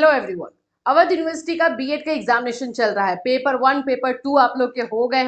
Hello everyone. Awadh University का BEd का examination चल रहा है। पेपर 1 पेपर 2 आप लोग के हो गए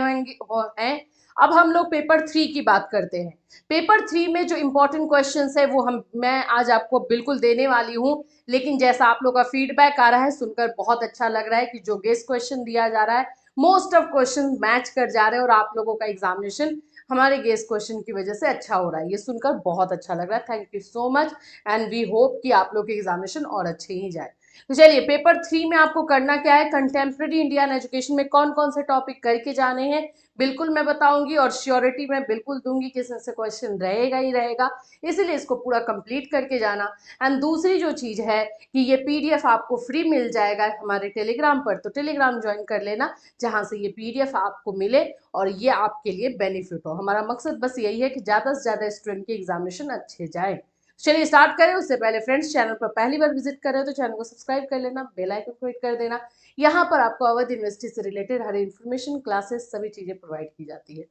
हैं। अब हम लोग पेपर 3 की बात करते हैं। पेपर 3 में जो इंपॉर्टेंट क्वेश्चंस है वो मैं आज आपको बिल्कुल देने वाली हूँ। लेकिन जैसा आप लोग का फीडबैक आ रहा है सुनकर बहुत अच्छा लग रहा है कि जो गेस्ट क्वेश्चन दिया जा रहा है मोस्ट ऑफ क्वेश्चन मैच कर जा रहे हैं और आप लोगों का एग्जामिनेशन हमारे गेस्ट क्वेश्चन की वजह से अच्छा हो रहा है। ये सुनकर बहुत अच्छा लग रहा है। Thank you so much and we hope कि आप लोग के एग्जामिनेशन और अच्छे ही जाए। तो चलिए पेपर 3 में आपको करना क्या है, कंटेम्प्रेरी इंडियन एजुकेशन में कौन कौन से टॉपिक करके जाने हैं बिल्कुल मैं बताऊंगी और श्योरिटी मैं बिल्कुल दूंगी कि इसमें से क्वेश्चन रहेगा ही रहेगा, इसीलिए इसको पूरा कंप्लीट करके जाना। एंड दूसरी जो चीज है कि ये पीडीएफ आपको फ्री मिल जाएगा हमारे टेलीग्राम पर, तो टेलीग्राम ज्वाइन कर लेना जहां से ये पीडीएफ आपको मिले और ये आपके लिए बेनिफिट हो। हमारा मकसद बस यही है कि ज्यादा से ज्यादा स्टूडेंट के एग्जामिनेशन अच्छे जाए। चलिए स्टार्ट करें। उससे पहले फ्रेंड्स, चैनल पर पहली बार विजिट कर रहे हो तो चैनल को सब्सक्राइब कर लेना, बेल आइकन को हिट कर देना। यहाँ पर आपको अवध यूनिवर्सिटी से रिलेटेड हर इन्फॉर्मेशन, क्लासेस, सभी चीजें प्रोवाइड की जाती है।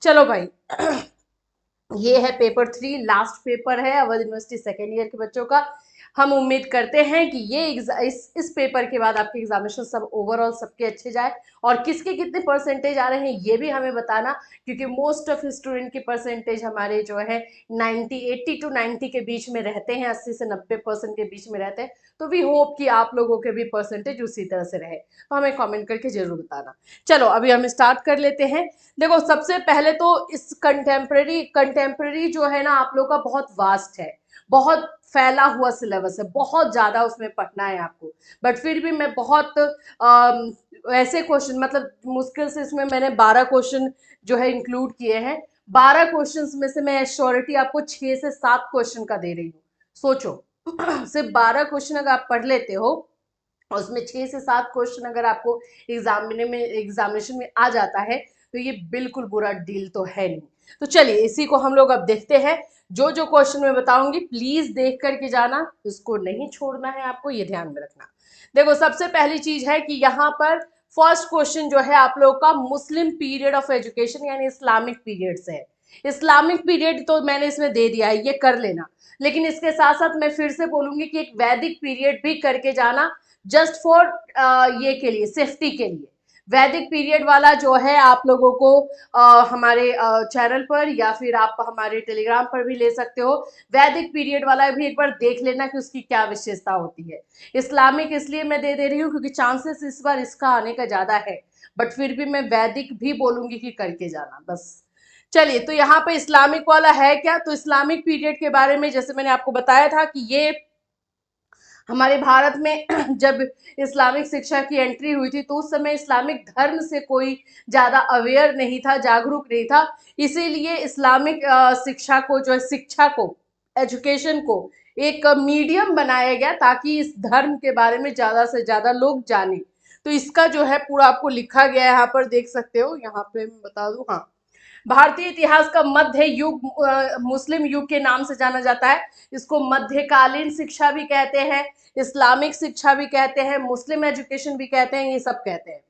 चलो भाई ये है पेपर 3, लास्ट पेपर है अवध यूनिवर्सिटी सेकेंड ईयर के बच्चों का। हम उम्मीद करते हैं कि ये इस पेपर के बाद आपके एग्जामिनेशन सब ओवरऑल सबके अच्छे जाए और किसके कितने परसेंटेज आ रहे हैं ये भी हमें बताना, क्योंकि मोस्ट ऑफ स्टूडेंट के परसेंटेज हमारे जो है 80 टू 90 के बीच में रहते हैं, 80 से 90% के बीच में रहते हैं। तो वी होप कि आप लोगों के भी परसेंटेज उसी तरह से रहे, तो हमें कॉमेंट करके जरूर बताना। चलो अभी हम स्टार्ट कर लेते हैं। देखो सबसे पहले तो इस कंटेम्प्रेरी जो है ना आप लोग का बहुत वास्ट है, बहुत फैला हुआ सिलेबस है, बहुत ज्यादा उसमें पढ़ना है आपको। बट फिर भी मैं बहुत ऐसे क्वेश्चन, मतलब मुश्किल से इसमें मैंने 12 क्वेश्चन जो है इंक्लूड किए हैं। 12 क्वेश्चन में से मैं श्योरिटी आपको 6 से 7 क्वेश्चन का दे रही हूँ। सोचो सिर्फ 12 क्वेश्चन अगर आप पढ़ लेते हो और उसमें 6 से 7 क्वेश्चन अगर आपको एग्जामिनेशन में आ जाता है तो ये बिल्कुल बुरा डील तो है नहीं। तो चलिए इसी को हम लोग अब देखते हैं। जो जो क्वेश्चन मैं बताऊंगी प्लीज देख करके जाना, इसको नहीं छोड़ना है आपको, ये ध्यान में रखना। देखो सबसे पहली चीज है कि यहाँ पर फर्स्ट क्वेश्चन जो है आप लोग का मुस्लिम पीरियड ऑफ एजुकेशन यानी इस्लामिक पीरियड से है। इस्लामिक पीरियड तो मैंने इसमें दे दिया है, ये कर लेना। लेकिन इसके साथ साथ मैं फिर से बोलूंगी कि एक वैदिक पीरियड भी करके जाना, जस्ट फॉर ये के लिए, सेफ्टी के लिए। वैदिक पीरियड वाला जो है आप लोगों को हमारे चैनल पर या फिर आप हमारे टेलीग्राम पर भी ले सकते हो। वैदिक पीरियड वाला भी एक बार देख लेना कि उसकी क्या विशेषता होती है। इस्लामिक इसलिए मैं दे रही हूँ क्योंकि चांसेस इस बार इसका आने का ज्यादा है, बट फिर भी मैं वैदिक भी बोलूंगी कि करके जाना बस। चलिए तो यहाँ पे इस्लामिक वाला है क्या, तो इस्लामिक पीरियड के बारे में जैसे मैंने आपको बताया था कि ये हमारे भारत में जब इस्लामिक शिक्षा की एंट्री हुई थी तो उस समय इस्लामिक धर्म से कोई ज्यादा अवेयर नहीं था, जागरूक नहीं था। इसीलिए इस्लामिक शिक्षा को जो है, शिक्षा को, एजुकेशन को एक मीडियम बनाया गया ताकि इस धर्म के बारे में ज्यादा से ज्यादा लोग जाने। तो इसका जो है पूरा आपको लिखा गया है, यहाँ पर देख सकते हो। यहाँ पे मैं बता दूं, हाँ, भारतीय इतिहास का मध्य युग मुस्लिम युग के नाम से जाना जाता है। इसको मध्यकालीन शिक्षा भी कहते हैं, इस्लामिक शिक्षा भी कहते हैं, मुस्लिम एजुकेशन भी कहते हैं, ये सब कहते हैं।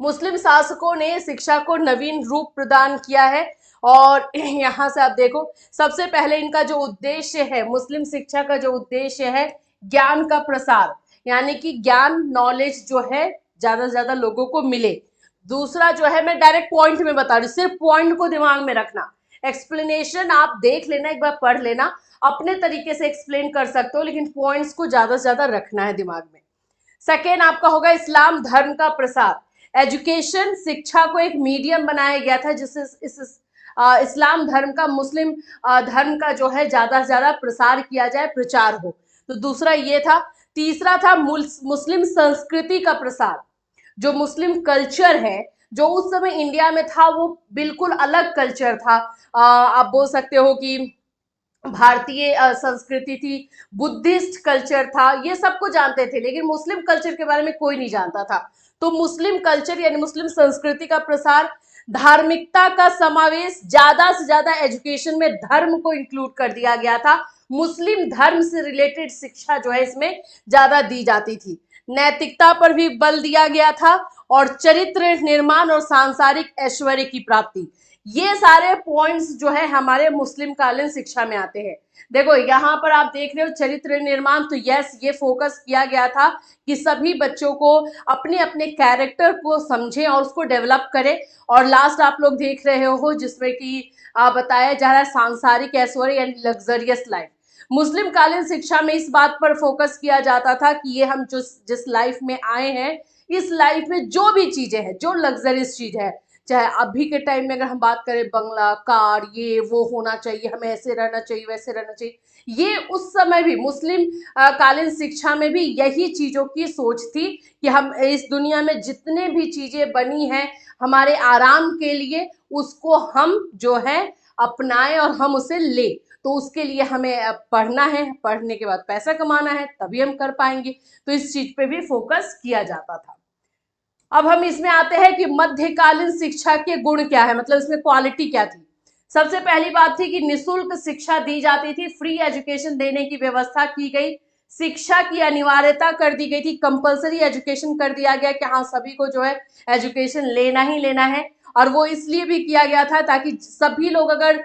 मुस्लिम शासकों ने शिक्षा को नवीन रूप प्रदान किया है। और यहाँ से आप देखो सबसे पहले इनका जो उद्देश्य है, मुस्लिम शिक्षा का जो उद्देश्य है, ज्ञान का प्रसार, यानी कि ज्ञान, नॉलेज जो है ज्यादा से ज्यादा लोगों को मिले। दूसरा जो है, मैं डायरेक्ट पॉइंट में बता रही हूँ, सिर्फ पॉइंट को दिमाग में रखना। एक्सप्लेनेशन आप देख लेना, एक बार पढ़ लेना, अपने तरीके से एक्सप्लेन कर सकते हो, लेकिन पॉइंट्स को ज्यादा से ज्यादा रखना है दिमाग में। सेकेंड आपका होगा इस्लाम धर्म का प्रसार। एजुकेशन, शिक्षा को एक मीडियम बनाया गया था जिससे इस्लाम धर्म का, मुस्लिम धर्म का जो है ज्यादा से ज्यादा प्रसार किया जाए, प्रचार हो। तो दूसरा ये था। तीसरा था मुस्लिम संस्कृति का प्रसार। जो मुस्लिम कल्चर है जो उस समय इंडिया में था वो बिल्कुल अलग कल्चर था। आप बोल सकते हो कि भारतीय संस्कृति थी, बुद्धिस्ट कल्चर था, ये सबको जानते थे, लेकिन मुस्लिम कल्चर के बारे में कोई नहीं जानता था। तो मुस्लिम कल्चर यानी मुस्लिम संस्कृति का प्रसार, धार्मिकता का समावेश, ज्यादा से ज्यादा एजुकेशन में धर्म को इंक्लूड कर दिया गया था। मुस्लिम धर्म से रिलेटेड शिक्षा जो है इसमें ज्यादा दी जाती थी। नैतिकता पर भी बल दिया गया था और चरित्र निर्माण और सांसारिक ऐश्वर्य की प्राप्ति, ये सारे पॉइंट्स जो है हमारे मुस्लिम कालीन शिक्षा में आते हैं। देखो यहाँ पर आप देख रहे हो चरित्र निर्माण, तो यस ये फोकस किया गया था कि सभी बच्चों को अपने अपने कैरेक्टर को समझें और उसको डेवलप करें। और लास्ट आप लोग देख रहे हो जिसमें कि बताया जा रहा है सांसारिक ऐश्वर्य एंड लग्जरियस लाइफ। मुस्लिम कालीन शिक्षा में इस बात पर फोकस किया जाता था कि ये हम जिस लाइफ में आए हैं, इस लाइफ में जो भी चीजें हैं, जो लग्जरियस चीज है, चाहे अभी के टाइम में अगर हम बात करें बंगला, कार, ये वो होना चाहिए, हमें ऐसे रहना चाहिए, वैसे रहना चाहिए, ये उस समय भी मुस्लिम कालीन शिक्षा में भी यही चीजों की सोच थी कि हम इस दुनिया में जितने भी चीजें बनी हैं हमारे आराम के लिए, उसको हम जो है अपनाएं और हम उसे ले। तो उसके लिए हमें पढ़ना है, पढ़ने के बाद पैसा कमाना है, तभी हम कर पाएंगे। तो इस चीज पे भी फोकस किया जाता था। अब हम इसमें आते हैं कि मध्यकालीन शिक्षा के गुण क्या है, मतलब इसमें क्वालिटी क्या थी। सबसे पहली बात थी कि निशुल्क शिक्षा दी जाती थी, फ्री एजुकेशन देने की व्यवस्था की गई, शिक्षा की अनिवार्यता कर दी गई थी, कंपलसरी एजुकेशन कर दिया गया कि हाँ सभी को जो है एजुकेशन लेना ही लेना है। और वो इसलिए भी किया गया था ताकि सभी लोग अगर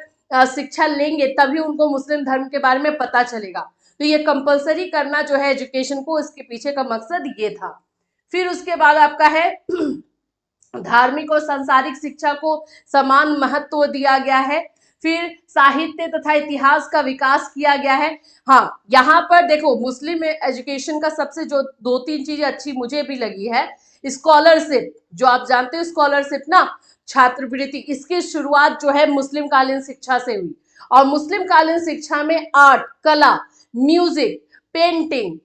शिक्षा लेंगे तभी उनको मुस्लिम धर्म के बारे में पता चलेगा। तो ये कंपलसरी करना जो है एजुकेशन को, इसके पीछे का मकसद ये था। फिर उसके बाद आपका है धार्मिक और सांसारिक शिक्षा को समान महत्व दिया गया है। फिर साहित्य तथा इतिहास का विकास किया गया है। हाँ यहाँ पर देखो मुस्लिम एजुकेशन का सबसे जो दो तीन चीजें अच्छी मुझे भी लगी है, स्कॉलरशिप, जो आप जानते हो स्कॉलरशिप ना, छात्रवृत्ति, इसकी शुरुआत जो है मुस्लिम कालीन शिक्षा से हुई। और मुस्लिम कालीन शिक्षा में आर्ट, कला, म्यूजिक, पेंटिंग,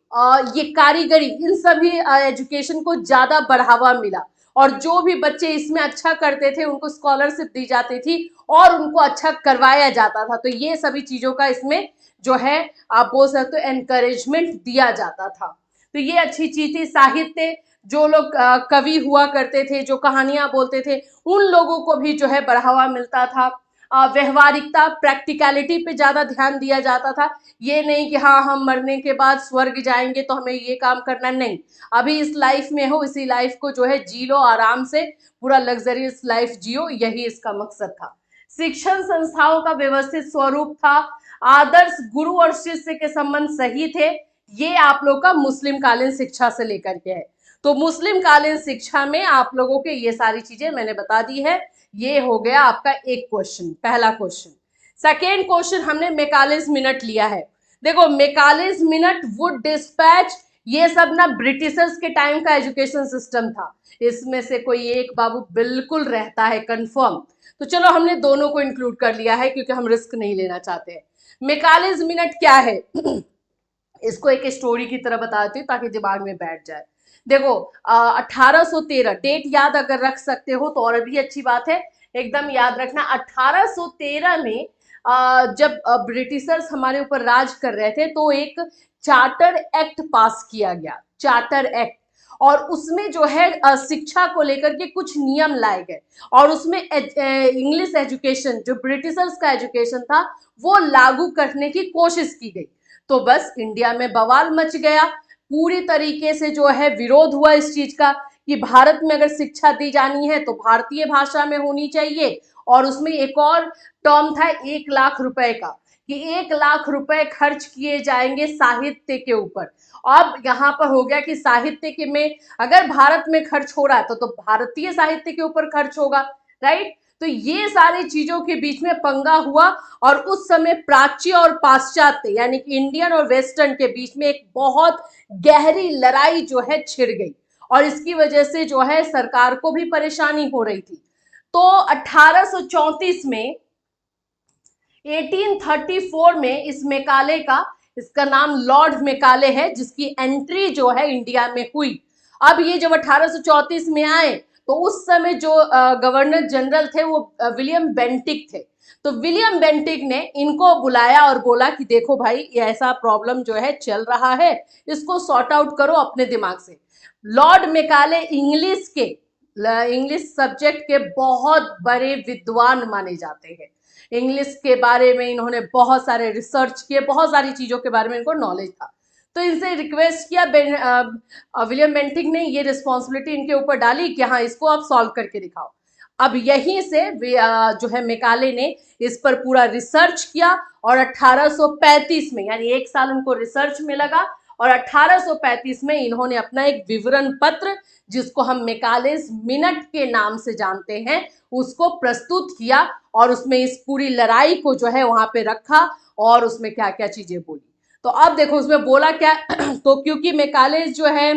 ये कारीगरी, इन सभी एजुकेशन को ज्यादा बढ़ावा मिला। और जो भी बच्चे इसमें अच्छा करते थे उनको स्कॉलरशिप दी जाती थी और उनको अच्छा करवाया जाता था। तो ये सभी चीजों का इसमें जो है आप बोल सकते हो एनकरेजमेंट दिया जाता था। तो ये अच्छी चीज थी। साहित्य, जो लोग कवि हुआ करते थे, जो कहानियां बोलते थे, उन लोगों को भी जो है बढ़ावा मिलता था। व्यवहारिकता, प्रैक्टिकलिटी पे ज्यादा ध्यान दिया जाता था। ये नहीं कि हाँ हम मरने के बाद स्वर्ग जाएंगे तो हमें ये काम करना, नहीं, अभी इस लाइफ में हो, इसी लाइफ को जो है जी लो आराम से, पूरा लग्जरियस लाइफ जियो, यही इसका मकसद था। शिक्षण संस्थाओं का व्यवस्थित स्वरूप था। आदर्श गुरु और शिष्य के संबंध सही थे। ये आप लोग का मुस्लिम कालीन शिक्षा से लेकर के है। तो मुस्लिम कालीन शिक्षा में आप लोगों के ये सारी चीजें मैंने बता दी है। ये हो गया आपका एक क्वेश्चन, पहला क्वेश्चन। सेकेंड क्वेश्चन हमने मैकालेज मिनट लिया है। देखो मैकालेज मिनट, वुड डिस्पैच, ये सब ना ब्रिटिशर्स के टाइम का एजुकेशन सिस्टम था। इसमें से कोई एक बाबू बिल्कुल रहता है कंफर्म। तो चलो हमने दोनों को इंक्लूड कर लिया है क्योंकि हम रिस्क नहीं लेना चाहते हैं। मैकालेज मिनट क्या है इसको एक स्टोरी की तरह बताती हूँ ताकि दिमाग में बैठ जाए। देखो 1813, डेट याद अगर रख सकते हो तो और भी अच्छी बात है, एकदम याद रखना। 1813 में जब ब्रिटिशर्स हमारे ऊपर राज कर रहे थे तो एक चार्टर एक्ट पास किया गया, चार्टर एक्ट। और उसमें जो है शिक्षा को लेकर के कुछ नियम लाए गए और उसमें इंग्लिश एजुकेशन, जो ब्रिटिशर्स का एजुकेशन था, वो लागू करने की कोशिश की गई। तो बस इंडिया में बवाल मच गया, पूरी तरीके से जो है विरोध हुआ इस चीज का कि भारत में अगर शिक्षा दी जानी है तो भारतीय भाषा में होनी चाहिए। और उसमें एक और टर्म था 1 लाख रुपए का, कि 1 लाख रुपए खर्च किए जाएंगे साहित्य के ऊपर। अब यहाँ पर हो गया कि साहित्य के में अगर भारत में खर्च हो रहा है तो भारतीय साहित्य के ऊपर खर्च होगा, राइट। तो ये सारी चीजों के बीच में पंगा हुआ और उस समय प्राच्य और पाश्चात्य यानी कि इंडियन और वेस्टर्न के बीच में एक बहुत गहरी लड़ाई जो है छिड़ गई और इसकी वजह से जो है सरकार को भी परेशानी हो रही थी। तो 1834 में 1834 में इस मैकाले का, इसका नाम लॉर्ड मैकाले है, जिसकी एंट्री जो है इंडिया में हुई। अब ये जब 1834 में आए तो उस समय जो गवर्नर जनरल थे वो विलियम बेंटिक थे। तो विलियम बेंटिक ने इनको बुलाया और बोला कि देखो भाई ये ऐसा प्रॉब्लम जो है चल रहा है, इसको सॉर्ट आउट करो अपने दिमाग से। लॉर्ड मैकाले इंग्लिश सब्जेक्ट के बहुत बड़े विद्वान माने जाते हैं। इंग्लिश के बारे में इन्होंने बहुत सारे रिसर्च किए, बहुत सारी चीजों के बारे में इनको नॉलेज था। तो इनसे रिक्वेस्ट किया, विलियम बेंटिक ने ये रिस्पॉन्सिबिलिटी इनके ऊपर डाली कि हाँ इसको आप सॉल्व करके दिखाओ। अब यहीं से जो है मेकाले ने इस पर पूरा रिसर्च किया और 1835 में, यानी 1 साल उनको रिसर्च में लगा, और 1835 में इन्होंने अपना एक विवरण पत्र, जिसको हम मेकालेस मिनट के नाम से जानते हैं, उसको प्रस्तुत किया और उसमें इस पूरी लड़ाई को जो है वहां पे रखा और उसमें क्या क्या चीजें बोली। तो अब देखो उसमें बोला क्या तो क्योंकि मेकालेस जो है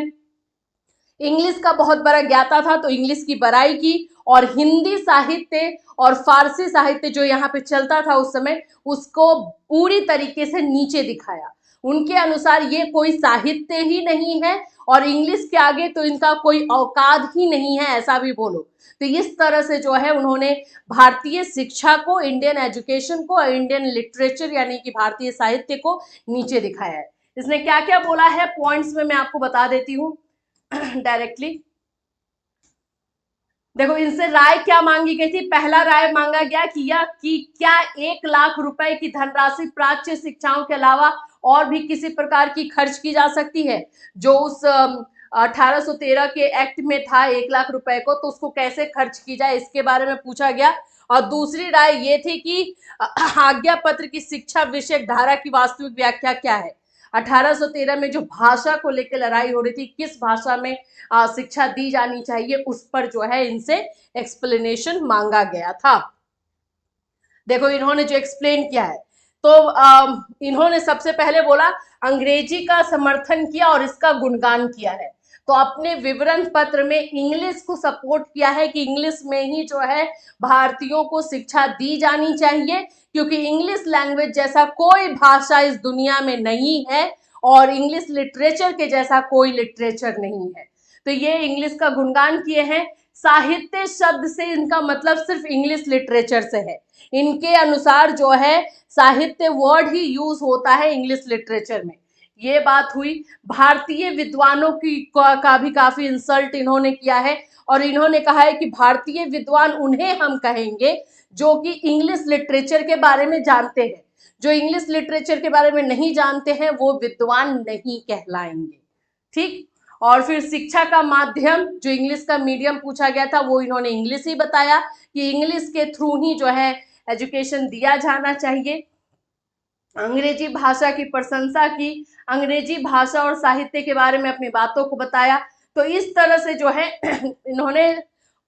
इंग्लिश का बहुत बड़ा ज्ञाता था, तो इंग्लिश की बड़ाई की और हिंदी साहित्य और फारसी साहित्य जो यहाँ पे चलता था उस समय, उसको पूरी तरीके से नीचे दिखाया। उनके अनुसार ये कोई साहित्य ही नहीं है और इंग्लिश के आगे तो इनका कोई औकात ही नहीं है, ऐसा भी बोलो। तो इस तरह से जो है उन्होंने भारतीय शिक्षा को, इंडियन एजुकेशन को, इंडियन लिटरेचर यानी कि भारतीय साहित्य को नीचे दिखाया है। इसने क्या क्या बोला है पॉइंट्स में मैं आपको बता देती हूँ डायरेक्टली। देखो इनसे राय क्या मांगी गई थी। पहला राय मांगा गया कि क्या 1 लाख रुपए की धनराशि प्राच्य शिक्षाओं के अलावा और भी किसी प्रकार की खर्च की जा सकती है, जो उस 1813 के एक्ट में था 1 लाख रुपए को, तो उसको कैसे खर्च की जाए, इसके बारे में पूछा गया। और दूसरी राय ये थी कि आज्ञा पत्र की शिक्षा विषयक धारा की वास्तविक व्याख्या क्या है। 1813 में जो भाषा को लेकर लड़ाई हो रही थी, किस भाषा में शिक्षा दी जानी चाहिए, उस पर जो है इनसे एक्सप्लेनेशन मांगा गया था। देखो इन्होंने जो एक्सप्लेन किया है, तो इन्होंने सबसे पहले बोला अंग्रेजी का समर्थन किया और इसका गुणगान किया है। तो अपने विवरण पत्र में इंग्लिश को सपोर्ट किया है कि इंग्लिश में ही जो है भारतीयों को शिक्षा दी जानी चाहिए, क्योंकि इंग्लिश लैंग्वेज जैसा कोई भाषा इस दुनिया में नहीं है और इंग्लिश लिटरेचर के जैसा कोई लिटरेचर नहीं है। तो ये इंग्लिश का गुणगान किए हैं। साहित्य शब्द से इनका मतलब सिर्फ इंग्लिश लिटरेचर से है। इनके अनुसार जो है साहित्य वर्ड ही यूज होता है इंग्लिश लिटरेचर में। ये बात हुई। भारतीय विद्वानों की का भी काफी इंसल्ट इन्होंने किया है और इन्होंने कहा है कि भारतीय विद्वान उन्हें हम कहेंगे जो कि इंग्लिश लिटरेचर के बारे में जानते हैं। जो इंग्लिश लिटरेचर के बारे में नहीं जानते हैं वो विद्वान नहीं कहलाएंगे। ठीक। और फिर शिक्षा का माध्यम, जो इंग्लिश का मीडियम पूछा गया था, वो इन्होंने इंग्लिश ही बताया कि इंग्लिश के थ्रू ही जो है एजुकेशन दिया जाना चाहिए। अंग्रेजी भाषा की प्रशंसा की, अंग्रेजी भाषा और साहित्य के बारे में अपनी बातों को बताया। तो इस तरह से जो है इन्होंने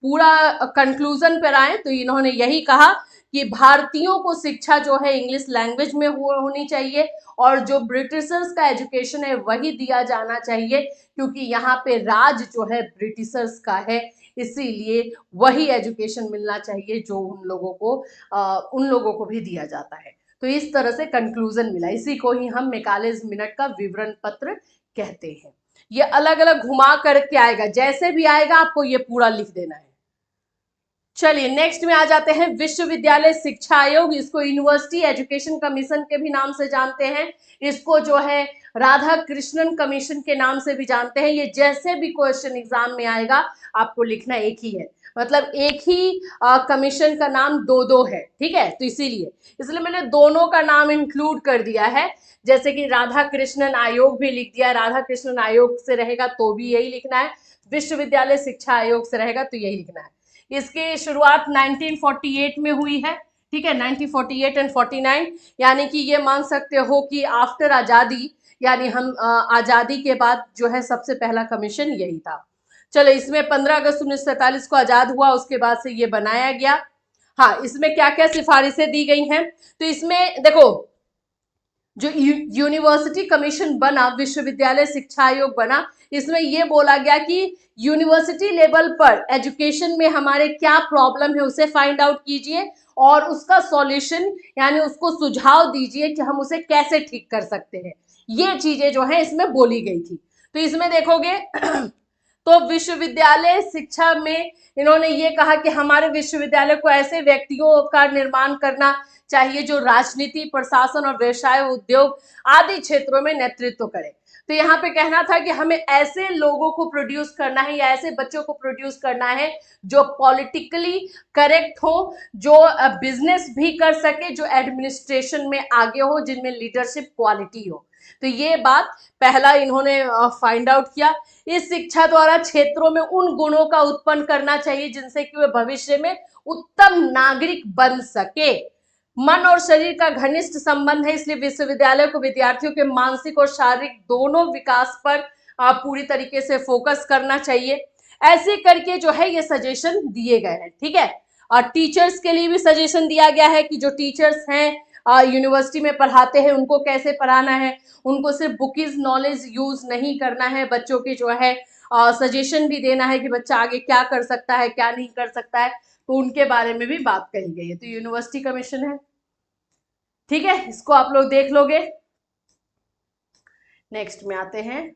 पूरा कंक्लूजन पर आए तो इन्होंने यही कहा कि भारतीयों को शिक्षा जो है इंग्लिश लैंग्वेज में होनी चाहिए और जो ब्रिटिशर्स का एजुकेशन है वही दिया जाना चाहिए, क्योंकि यहाँ पे राज जो है ब्रिटिशर्स का है, इसीलिए वही एजुकेशन मिलना चाहिए जो उन लोगों को भी दिया जाता है। तो इस तरह से कंक्लूजन मिला। इसी को ही हम मेकालेस मिनट का विवरण पत्र कहते हैं। ये अलग अलग घुमा करके आएगा, जैसे भी आएगा आपको ये पूरा लिख देना है। चलिए नेक्स्ट में आ जाते हैं विश्वविद्यालय शिक्षा आयोग। इसको यूनिवर्सिटी एजुकेशन कमीशन के भी नाम से जानते हैं। इसको जो है राधा कृष्णन कमीशन के नाम से भी जानते हैं। ये जैसे भी क्वेश्चन एग्जाम में आएगा आपको लिखना एक ही है, मतलब एक ही कमीशन का नाम दो दो है, ठीक है। तो इसलिए मैंने दोनों का नाम इंक्लूड कर दिया है। जैसे कि राधा कृष्णन आयोग भी लिख दिया, राधा कृष्णन आयोग से रहेगा तो भी यही लिखना है, विश्वविद्यालय शिक्षा आयोग से रहेगा तो यही लिखना है। इसकी शुरुआत 1948 में हुई है, ठीक है, 1948 एंड 49, यानी कि ये मान सकते हो कि आफ्टर आज़ादी, यानी हम आज़ादी के बाद जो है सबसे पहला कमीशन यही था। चलो इसमें 15 अगस्त 1947 को आज़ाद हुआ, उसके बाद से ये बनाया गया। हाँ, इसमें क्या क्या सिफारिशें दी गई हैं, तो इसमें देखो जो यूनिवर्सिटी कमीशन बना, विश्वविद्यालय शिक्षा आयोग बना, इसमें यह बोला गया कि यूनिवर्सिटी लेवल पर एजुकेशन में हमारे क्या प्रॉब्लम है उसे फाइंड आउट कीजिए और उसका सॉल्यूशन यानी उसको सुझाव दीजिए कि हम उसे कैसे ठीक कर सकते हैं। ये चीजें जो है इसमें बोली गई थी। तो इसमें देखोगे तो विश्वविद्यालय शिक्षा में इन्होंने ये कहा कि हमारे विश्वविद्यालय को ऐसे व्यक्तियों का निर्माण करना चाहिए जो राजनीति, प्रशासन और व्यवसाय, उद्योग आदि क्षेत्रों में नेतृत्व करें। तो यहाँ पे कहना था कि हमें ऐसे लोगों को प्रोड्यूस करना है या ऐसे बच्चों को प्रोड्यूस करना है जो पॉलिटिकली करेक्ट हो, जो बिजनेस भी कर सके, जो एडमिनिस्ट्रेशन में आगे हो, जिनमें लीडरशिप क्वालिटी हो। तो ये बात पहला इन्होंने फाइंड आउट किया। इस शिक्षा द्वारा क्षेत्रों में उन गुणों का उत्पन्न करना चाहिए जिनसे कि वे भविष्य में उत्तम नागरिक बन सके। मन और शरीर का घनिष्ठ संबंध है, इसलिए विश्वविद्यालय को विद्यार्थियों के मानसिक और शारीरिक दोनों विकास पर पूरी तरीके से फोकस करना चाहिए। ऐसे करके जो है ये सजेशन दिए गए हैं, ठीक है। और टीचर्स के लिए भी सजेशन दिया गया है कि जो टीचर्स हैं यूनिवर्सिटी में पढ़ाते हैं उनको कैसे पढ़ाना है, उनको सिर्फ बुकीज नॉलेज यूज नहीं करना है, बच्चों के जो है सजेशन भी देना है कि बच्चा आगे क्या कर सकता है क्या नहीं कर सकता है, तो उनके बारे में भी बात कही गई है। तो यूनिवर्सिटी कमीशन है, ठीक है, इसको आप लोग देख लोगे। नेक्स्ट में आते हैं।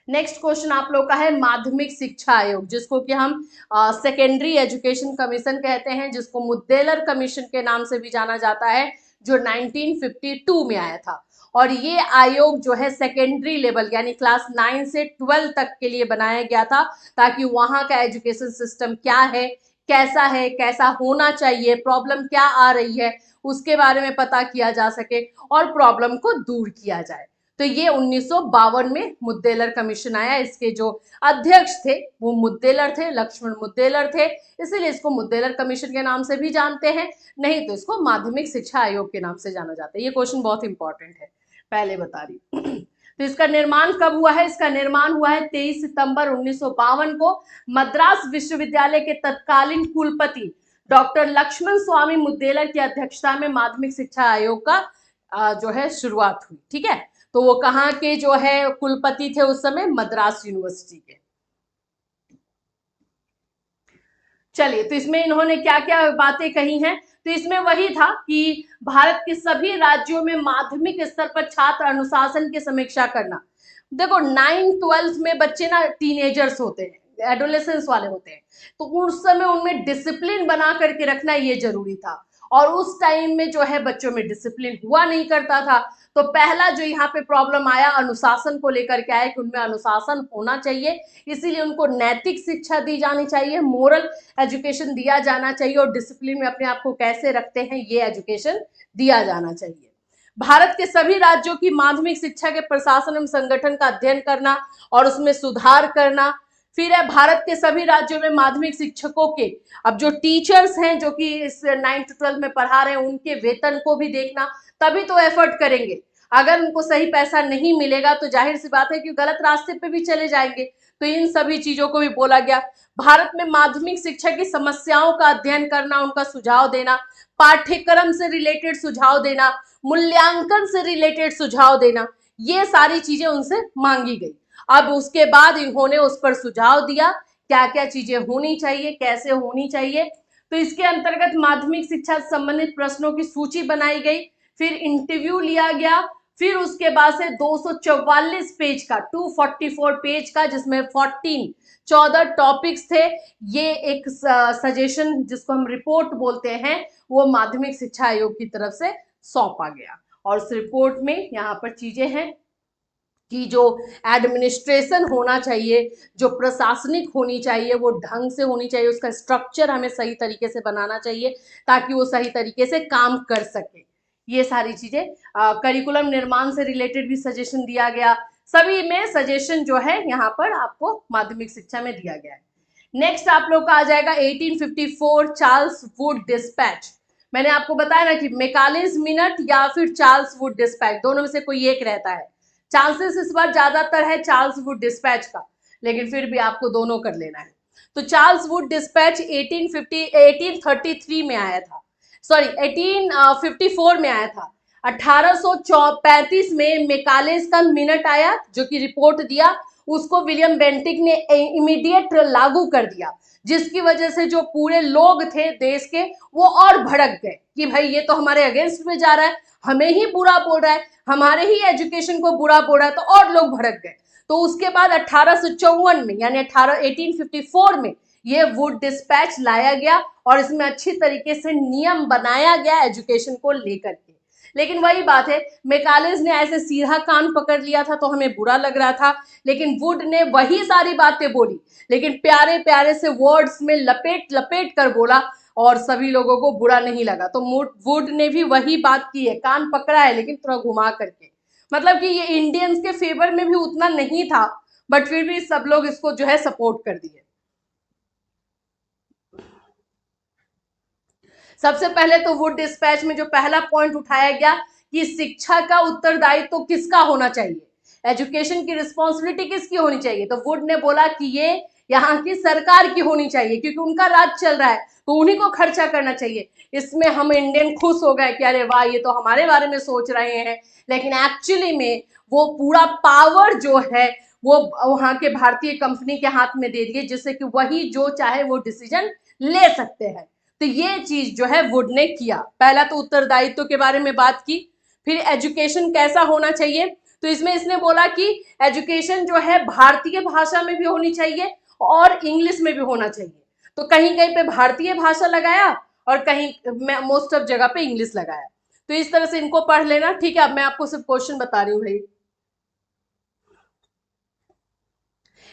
नेक्स्ट क्वेश्चन आप लोग का है माध्यमिक शिक्षा आयोग, जिसको कि हम सेकेंडरी एजुकेशन कमीशन कहते हैं, जिसको मुद्देलर कमीशन के नाम से भी जाना जाता है, जो 1952 में आया था। और ये आयोग जो है सेकेंडरी लेवल यानी क्लास 9 से 12 तक के लिए बनाया गया था, ताकि वहां का एजुकेशन सिस्टम क्या है, कैसा होना चाहिए, प्रॉब्लम क्या आ रही है, उसके बारे में पता किया जा सके और प्रॉब्लम को दूर किया जाए। तो ये 1952 में मुद्देलर कमीशन आया। इसके जो अध्यक्ष थे वो मुद्देलर थे, लक्ष्मण मुद्देलर थे, इसीलिए इसको मुद्देलर कमीशन के नाम से भी जानते हैं, नहीं तो इसको माध्यमिक शिक्षा आयोग के नाम से जाना जाता है। ये क्वेश्चन बहुत इंपॉर्टेंट है, पहले बता रही। तो इसका निर्माण कब हुआ है? इसका निर्माण हुआ है 23 सितंबर 1952 को मद्रास विश्वविद्यालय के तत्कालीन कुलपति डॉक्टर लक्ष्मण स्वामी मुद्देलर की अध्यक्षता में माध्यमिक शिक्षा आयोग का जो है शुरुआत हुई, ठीक है। तो वो कहाँ के जो है कुलपति थे उस समय? मद्रास यूनिवर्सिटी के। चलिए, तो इसमें इन्होंने क्या क्या बातें कही हैं? तो इसमें वही था कि भारत के सभी राज्यों में माध्यमिक स्तर पर छात्र अनुशासन की समीक्षा करना। देखो 9-12 में बच्चे ना टीनेजर्स होते हैं, एडोलेसेंस वाले होते हैं, तो उस समय उनमें डिसिप्लिन बना करके रखना ये जरूरी था। और उस टाइम में जो है बच्चों में डिसिप्लिन हुआ नहीं करता था। तो पहला जो यहाँ पे प्रॉब्लम आया अनुशासन को लेकर के आया कि उनमें अनुशासन होना चाहिए, इसीलिए उनको नैतिक शिक्षा दी जानी चाहिए, मोरल एजुकेशन दिया जाना चाहिए, और डिसिप्लिन में अपने आप को कैसे रखते हैं ये एजुकेशन दिया जाना चाहिए। भारत के सभी राज्यों की माध्यमिक शिक्षा के प्रशासन एवं संगठन का अध्ययन करना और उसमें सुधार करना। फिर है भारत के सभी राज्यों में माध्यमिक शिक्षकों के, अब जो टीचर्स हैं जो कि इस 9 to 12 में पढ़ा रहे हैं उनके वेतन को भी देखना, तभी तो एफर्ट करेंगे। अगर उनको सही पैसा नहीं मिलेगा तो जाहिर सी बात है कि गलत रास्ते पे भी चले जाएंगे। तो इन सभी चीजों को भी बोला गया। भारत में माध्यमिक शिक्षा की समस्याओं का अध्ययन करना, उनका सुझाव देना, पाठ्यक्रम से रिलेटेड सुझाव देना, मूल्यांकन से रिलेटेड सुझाव देना, ये सारी चीजें उनसे मांगी गई। अब उसके बाद इन्होंने उस पर सुझाव दिया क्या क्या चीजें होनी चाहिए, कैसे होनी चाहिए। तो इसके अंतर्गत माध्यमिक शिक्षा से संबंधित प्रश्नों की सूची बनाई गई, फिर इंटरव्यू लिया गया, फिर उसके बाद से 244 पेज का 244 पेज का, जिसमें 14 टॉपिक्स थे, ये एक सजेशन जिसको हम रिपोर्ट बोलते हैं वो माध्यमिक शिक्षा आयोग की तरफ से सौंपा गया। और उस रिपोर्ट में यहाँ पर चीजें हैं कि जो एडमिनिस्ट्रेशन होना चाहिए, जो प्रशासनिक होनी चाहिए वो ढंग से होनी चाहिए, उसका स्ट्रक्चर हमें सही तरीके से बनाना चाहिए ताकि वो सही तरीके से काम कर सके। ये सारी चीजें करिकुलम निर्माण से रिलेटेड भी सजेशन दिया गया। सभी में सजेशन जो है यहाँ पर आपको माध्यमिक शिक्षा में दिया गया है। नेक्स्ट आप लोग का आ जाएगा 1854 चार्ल्स वुड डिस्पैच। मैंने आपको बताया ना कि मैकालेज मिनट या फिर चार्ल्स वुड डिस्पैच, दोनों में से कोई एक रहता है। चांसेस इस बार ज्यादातर है चार्ल्स वुड डिस्पैच का, लेकिन फिर भी आपको दोनों कर लेना है। तो चार्ल्स वुड डिस्पैच 1833 में आया था, सॉरी 1854 में आया था। 1835 में मैकालेज का मिनट आया जो कि रिपोर्ट दिया, उसको विलियम बेंटिक ने इमीडिएट लागू कर दिया, जिसकी वजह से जो पूरे लोग थे देश के वो और भड़क गए कि भाई ये तो हमारे अगेंस्ट में जा रहा है, हमें ही बुरा बोल रहा है, हमारे ही एजुकेशन को बुरा बोल रहा है, तो और लोग भड़क गए। तो उसके बाद 1854 में यानी 1854 में ये वुड डिस्पैच लाया गया और इसमें अच्छी तरीके से नियम बनाया गया एजुकेशन को लेकर के। लेकिन वही बात है, मैकालेज ने ऐसे सीधा कान पकड़ लिया था तो हमें बुरा लग रहा था, लेकिन वुड ने वही सारी बातें बोली, लेकिन प्यारे प्यारे से वर्ड्स में लपेट लपेट कर बोला और सभी लोगों को बुरा नहीं लगा। तो वुड ने भी वही बात की है, कान पकड़ा है लेकिन थोड़ा घुमा करके, मतलब कि ये इंडियंस के फेवर में भी उतना नहीं था, बट फिर भी सब लोग इसको जो है सपोर्ट कर दिए। सबसे पहले तो वुड डिस्पैच में जो पहला पॉइंट उठाया गया कि शिक्षा का उत्तरदायित्व तो किसका होना चाहिए, एजुकेशन की रिस्पॉन्सिबिलिटी किसकी होनी चाहिए, तो वुड ने बोला कि ये यहाँ की सरकार की होनी चाहिए, क्योंकि उनका राज चल रहा है तो उन्हीं को खर्चा करना चाहिए। इसमें हम इंडियन खुश हो गए कि अरे वाह, ये तो हमारे बारे में सोच रहे हैं, लेकिन एक्चुअली में वो पूरा पावर जो है वो वहां के भारतीय कंपनी के हाथ में दे दिए, जिससे कि वही जो चाहे वो डिसीजन ले सकते हैं। तो ये चीज जो है वुड ने किया। पहला तो उत्तरदायित्व के बारे में बात की, फिर एजुकेशन कैसा होना चाहिए, तो इसमें इसने बोला कि एजुकेशन जो है भारतीय भाषा में भी होनी चाहिए और इंग्लिश में भी होना चाहिए। तो कहीं कहीं पे भारतीय भाषा लगाया और कहीं मोस्ट ऑफ जगह पे इंग्लिश लगाया। तो इस तरह से इनको पढ़ लेना, ठीक है। अब मैं आपको सिर्फ क्वेश्चन बता रही हूँ भाई।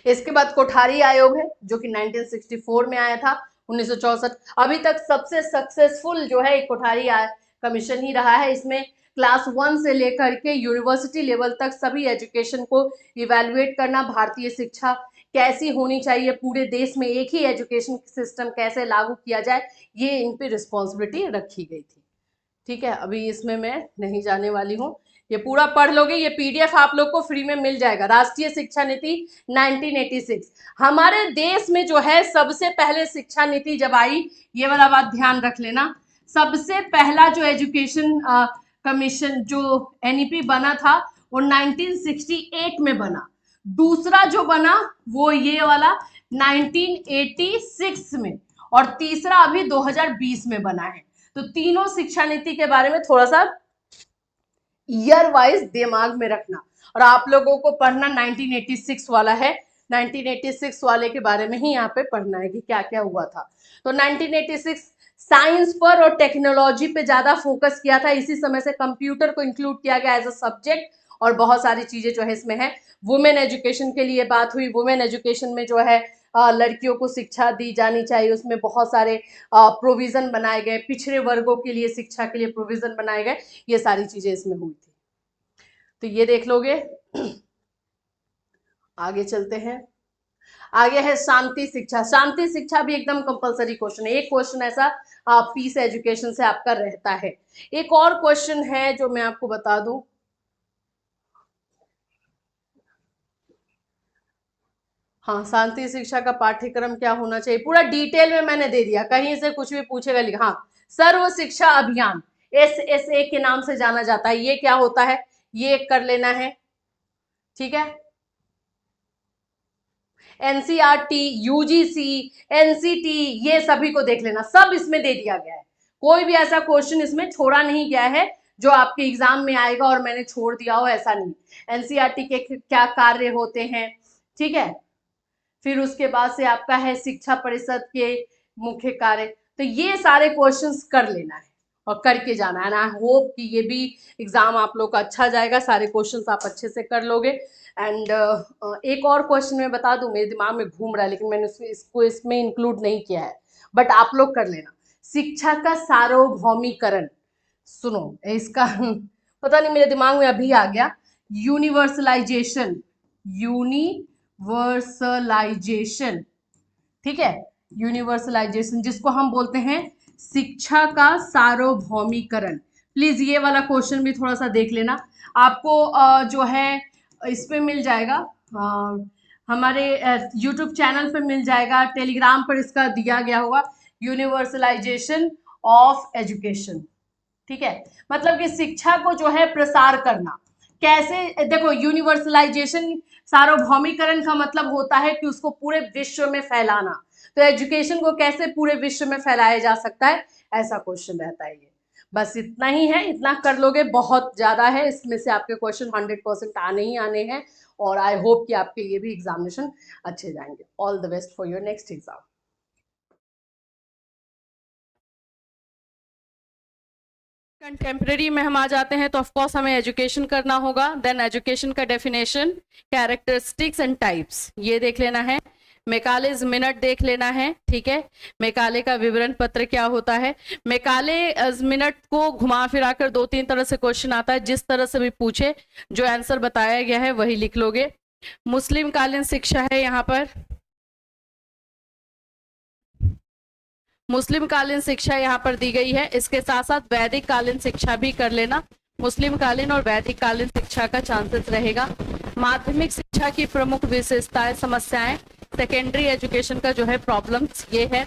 इसके बाद कोठारी आयोग है जो कि 1964 में आया था, 1964। अभी तक सबसे सक्सेसफुल जो है कोठारी कमीशन ही रहा है। इसमें क्लास 1 से लेकर के यूनिवर्सिटी लेवल तक सभी एजुकेशन को इवेलुएट करना, भारतीय शिक्षा कैसी होनी चाहिए, पूरे देश में एक ही एजुकेशन सिस्टम कैसे लागू किया जाए, ये इन पे रिस्पॉन्सिबिलिटी रखी गई थी। ठीक है, अभी इसमें मैं नहीं जाने वाली हूँ, ये पूरा पढ़ लोगे। ये पीडीएफ आप लोग को फ्री में मिल जाएगा। राष्ट्रीय शिक्षा नीति 1986, हमारे देश में जो है सबसे पहले शिक्षा नीति जब आई, ये वाला बात ध्यान रख लेना, सबसे पहला जो एजुकेशन कमीशन जो एनईपी बना था वो 1968 में बना। दूसरा जो बना वो ये वाला 1986 में, और तीसरा अभी 2020 में बना है। तो तीनों शिक्षा नीति के बारे में थोड़ा सा ईयर वाइज दिमाग में रखना, और आप लोगों को पढ़ना 1986 वाला है। 1986 वाले के बारे में ही यहाँ पे पढ़ना है कि क्या क्या हुआ था। तो 1986 साइंस पर और टेक्नोलॉजी पे ज्यादा फोकस किया था। इसी समय से कंप्यूटर को इंक्लूड किया गया एज अ सब्जेक्ट, और बहुत सारी चीजें जो है इसमें है। वुमेन एजुकेशन के लिए बात हुई। वुमेन एजुकेशन में जो है लड़कियों को शिक्षा दी जानी चाहिए, उसमें बहुत सारे प्रोविजन बनाए गए, पिछड़े वर्गों के लिए शिक्षा के लिए प्रोविजन बनाए गए, ये सारी चीजें इसमें हुई थी। तो ये देख लोगे। आगे चलते हैं। आगे है शांति शिक्षा। शांति शिक्षा भी एकदम कंपलसरी क्वेश्चन है। एक क्वेश्चन ऐसा पीस एजुकेशन से आपका रहता है। एक और क्वेश्चन है जो मैं आपको बता दूं, हाँ, शांति शिक्षा का पाठ्यक्रम क्या होना चाहिए, पूरा डिटेल में मैंने दे दिया, कहीं से कुछ भी पूछेगा लिखा। हाँ, सर्व शिक्षा अभियान, SSA के नाम से जाना जाता है। ये क्या होता है, ये कर लेना है, ठीक है। NCERT, UGC, NCT, ये सभी को देख लेना, सब इसमें दे दिया गया है। कोई भी ऐसा क्वेश्चन इसमें छोड़ा नहीं गया है जो आपके एग्जाम में आएगा और मैंने छोड़ दिया हो, ऐसा नहीं। NCERT के क्या कार्य होते हैं, ठीक है। फिर उसके बाद से आपका है शिक्षा परिषद के मुख्य कार्य। तो ये सारे क्वेश्चंस कर लेना है और करके जाना है। आई होप कि ये भी एग्जाम आप लोग का अच्छा जाएगा, सारे क्वेश्चंस आप अच्छे से कर लोगे। एंड एक और क्वेश्चन मैं बता दूं, मेरे दिमाग में घूम रहा है लेकिन मैंने इसको इसमें इंक्लूड नहीं किया है, बट आप लोग कर लेना। शिक्षा का सार्वभौमिकरण, सुनो इसका पता नहीं मेरे दिमाग में अभी आ गया। यूनिवर्सलाइजेशन, यूनिवर्सलाइजेशन, ठीक है, यूनिवर्सलाइजेशन जिसको हम बोलते हैं शिक्षा का सार्वभौमिकरण। प्लीज ये वाला क्वेश्चन भी थोड़ा सा देख लेना। आपको जो है इस पे मिल जाएगा, हमारे यूट्यूब चैनल पे मिल जाएगा, टेलीग्राम पर इसका दिया गया होगा, यूनिवर्सलाइजेशन ऑफ एजुकेशन, ठीक है। मतलब कि शिक्षा को जो है प्रसार करना कैसे, देखो यूनिवर्सलाइजेशन सार्वभौमिकरण का मतलब होता है कि उसको पूरे विश्व में फैलाना। तो एजुकेशन को कैसे पूरे विश्व में फैलाया जा सकता है, ऐसा क्वेश्चन रहता है ये। बस इतना ही है, इतना कर लोगे, बहुत ज्यादा है। इसमें से आपके क्वेश्चन 100% आने ही आने हैं, और आई होप कि आपके लिए भी एग्जामिनेशन अच्छे जाएंगे। All the best for your next exam. Contemporary में हम आ जाते हैं तो ऑफकोर्स हमें एजुकेशन करना होगा। देन एजुकेशन का डेफिनेशन, कैरेक्टरिस्टिक्स एंड टाइप्स, ये देख लेना है। मैकालेज मिनट देख लेना है, ठीक है। मैकाले का विवरण पत्र क्या होता है। मैकाले मिनट को घुमा फिरा कर 2-3 तरह से क्वेश्चन आता है, जिस तरह से भी पूछे जो आंसर बताया गया है वही लिख लोगे। मुस्लिम कालीन शिक्षा है यहाँ पर, मुस्लिम कालीन शिक्षा यहाँ पर दी गई है। इसके साथ साथ वैदिक कालीन शिक्षा भी कर लेना, मुस्लिम कालीन और वैदिक कालीन शिक्षा का चांसेस रहेगा। माध्यमिक शिक्षा की प्रमुख विशेषताएं, समस्याएं, सेकेंडरी एजुकेशन का जो है प्रॉब्लम्स ये है।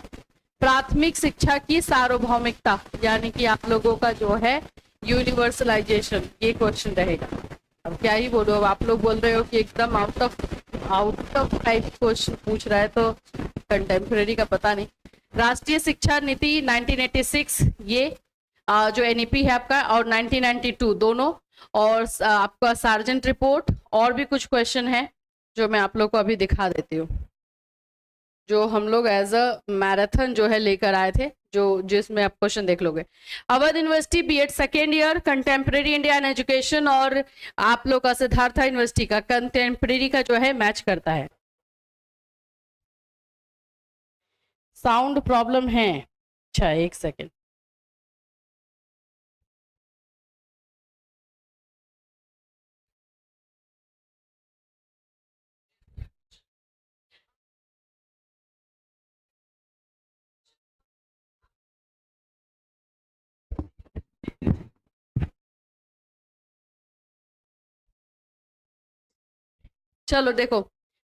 प्राथमिक शिक्षा की सार्वभौमिकता, यानी कि आप लोगों का जो है यूनिवर्सलाइजेशन, ये क्वेश्चन रहेगा। अब क्या ही बोलो, अब आप लोग बोल रहे हो कि एकदम आउट ऑफ टाइप क्वेश्चन पूछ रहा है, तो कंटेम्प्रेरी का पता नहीं। राष्ट्रीय शिक्षा नीति 1986, ये जो एनईपी है आपका, और 1992 दोनों, और आपका सार्जेंट रिपोर्ट, और भी कुछ क्वेश्चन है जो मैं आप लोग को अभी दिखा देती हूँ, जो हम लोग एज अ मैराथन जो है लेकर आए थे, जो जिसमें आप क्वेश्चन देख लोगे। Awadh university BEd second year contemporary Indian education, और आप लोग का सिद्धार्थ यूनिवर्सिटी का कंटेम्प्रेरी का जो है मैच करता है। साउंड प्रॉब्लम है, अच्छा एक सेकेंड। चलो देखो,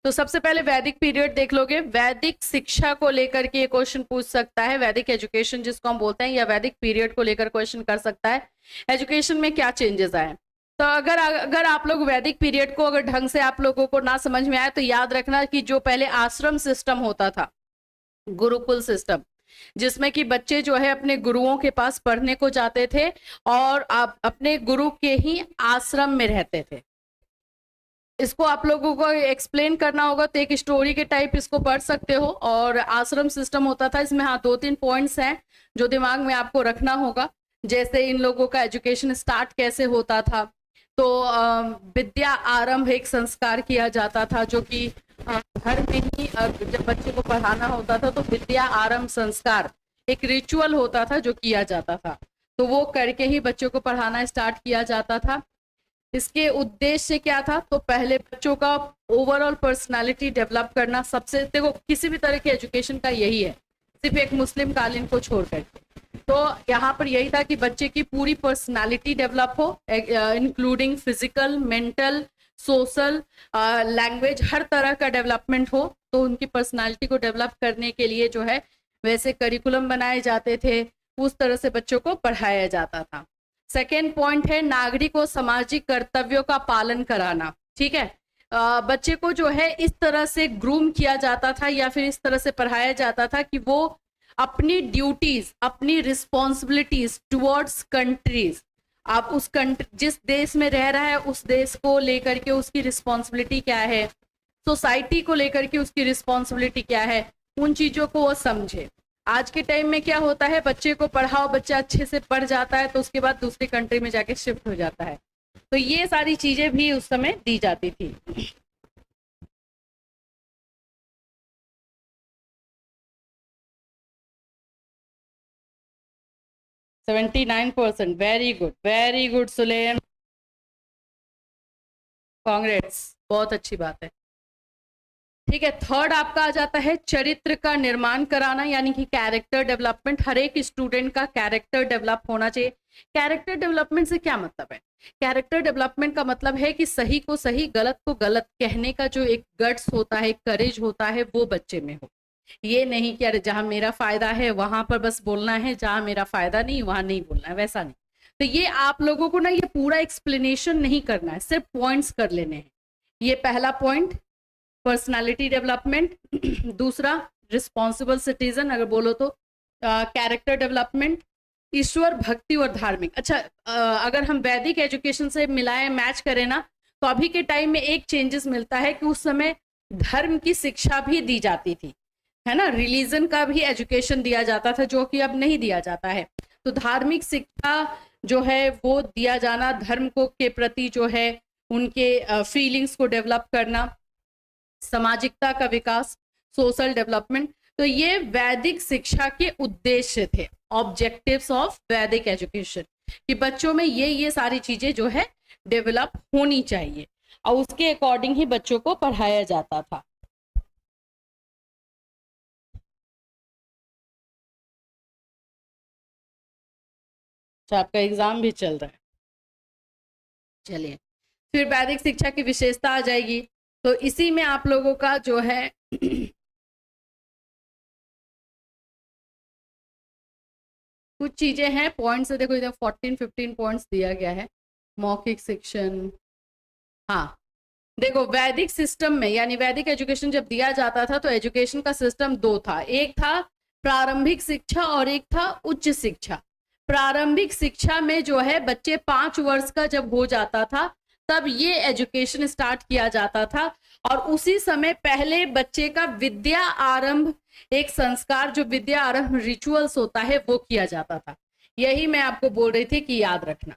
तो सबसे पहले वैदिक पीरियड देख लोगे। वैदिक शिक्षा को लेकर के ये क्वेश्चन पूछ सकता है, वैदिक एजुकेशन जिसको हम बोलते हैं, या वैदिक पीरियड को लेकर क्वेश्चन कर सकता है। एजुकेशन में क्या चेंजेस आए, तो अगर आप लोग वैदिक पीरियड को अगर ढंग से आप लोगों को ना समझ में आए, तो याद रखना कि जो पहले आश्रम सिस्टम होता था, गुरुकुल सिस्टम, जिसमें कि बच्चे जो है अपने गुरुओं के पास पढ़ने को जाते थे और आप अपने गुरु के ही आश्रम में रहते थे। इसको आप लोगों को एक्सप्लेन करना होगा तो एक स्टोरी के टाइप इसको पढ़ सकते हो। और आश्रम सिस्टम होता था, इसमें हाँ 2-3 पॉइंट्स हैं जो दिमाग में आपको रखना होगा। जैसे इन लोगों का एजुकेशन स्टार्ट कैसे होता था, तो विद्या आरंभ एक संस्कार किया जाता था, जो कि घर में ही जब बच्चे को पढ़ाना होता था तो विद्या आरंभ संस्कार एक रिचुअल होता था जो किया जाता था, तो वो करके ही बच्चों को पढ़ाना स्टार्ट किया जाता था। इसके उद्देश्य क्या था, तो पहले बच्चों का ओवरऑल पर्सनालिटी डेवलप करना। सबसे देखो किसी भी तरह के एजुकेशन का यही है, सिर्फ एक मुस्लिम कालीन को छोड़कर, तो यहाँ पर यही था कि बच्चे की पूरी पर्सनालिटी डेवलप हो, including physical, mental, social, language, हर तरह का डेवलपमेंट हो। तो उनकी पर्सनालिटी को डेवलप करने के लिए जो है वैसे करिकुलम बनाए जाते थे, उस तरह से बच्चों को पढ़ाया जाता था। सेकेंड पॉइंट है नागरिक और सामाजिक कर्तव्यों का पालन कराना, ठीक है। बच्चे को जो है इस तरह से ग्रूम किया जाता था या फिर इस तरह से पढ़ाया जाता था कि वो अपनी ड्यूटीज, अपनी रिस्पॉन्सिबिलिटीज टुवर्ड्स कंट्रीज, आप उस कंट्री जिस देश में रह रहा है उस देश को लेकर के उसकी रिस्पॉन्सिबिलिटी क्या है, सोसाइटी को लेकर के उसकी रिस्पॉन्सिबिलिटी क्या है, उन चीजों को वो समझे। आज के टाइम में क्या होता है, बच्चे को पढ़ाओ, बच्चा अच्छे से पढ़ जाता है तो उसके बाद दूसरी कंट्री में जाके शिफ्ट हो जाता है, तो ये सारी चीजें भी उस समय दी जाती थी। 79%, वेरी गुड सुलेम, कांग्रेट्स, बहुत अच्छी बात है। ठीक है, थर्ड आपका आ जाता है चरित्र का निर्माण कराना, यानी कि कैरेक्टर डेवलपमेंट। हर एक स्टूडेंट का कैरेक्टर डेवलप होना चाहिए। कैरेक्टर डेवलपमेंट से क्या मतलब है, कैरेक्टर डेवलपमेंट का मतलब है कि सही को सही, गलत को गलत कहने का जो एक गट्स होता है, करेज होता है, वो बच्चे में हो। ये नहीं कि अरे जहां मेरा फायदा है वहां पर बस बोलना है, जहां मेरा फायदा नहीं वहां नहीं बोलना है, वैसा नहीं। तो ये आप लोगों को ना ये पूरा एक्सप्लेनेशन नहीं करना है, सिर्फ पॉइंट्स कर लेने हैं। ये पहला पॉइंट पर्सनालिटी डेवलपमेंट, दूसरा रिस्पॉन्सिबल सिटीजन अगर बोलो तो, कैरेक्टर डेवलपमेंट, ईश्वर भक्ति और धार्मिक। अच्छा, अगर हम वैदिक एजुकेशन से मिलाएं, मैच करें ना, तो अभी के टाइम में एक चेंजेस मिलता है कि उस समय धर्म की शिक्षा भी दी जाती थी, है ना, रिलीजन का भी एजुकेशन दिया जाता था, जो कि अब नहीं दिया जाता है। तो धार्मिक शिक्षा जो है वो दिया जाना, धर्म को के प्रति जो है उनके फीलिंग्स को डेवलप करना, सामाजिकता का विकास, सोशल डेवलपमेंट। तो ये वैदिक शिक्षा के उद्देश्य थे, ऑब्जेक्टिव्स ऑफ वैदिक एजुकेशन, कि बच्चों में ये सारी चीजें जो है डेवलप होनी चाहिए और उसके अकॉर्डिंग ही बच्चों को पढ़ाया जाता था। अच्छा, आपका एग्जाम भी चल रहा है। चलिए, फिर वैदिक शिक्षा की विशेषता आ जाएगी। तो इसी में आप लोगों का जो है कुछ चीजें हैं, पॉइंट्स देखो इधर 14-15 पॉइंट्स दिया गया है। मौखिक शिक्षण, हाँ देखो वैदिक सिस्टम में यानी वैदिक एजुकेशन जब दिया जाता था तो एजुकेशन का सिस्टम दो था, एक था प्रारंभिक शिक्षा और एक था उच्च शिक्षा। प्रारंभिक शिक्षा में जो है बच्चे 5 वर्ष का जब हो जाता था तब ये एजुकेशन स्टार्ट किया जाता था और उसी समय पहले बच्चे का विद्या आरंभ, एक संस्कार जो विद्या आरंभ रिचुअल्स होता है वो किया जाता था। यही मैं आपको बोल रही थी कि याद रखना,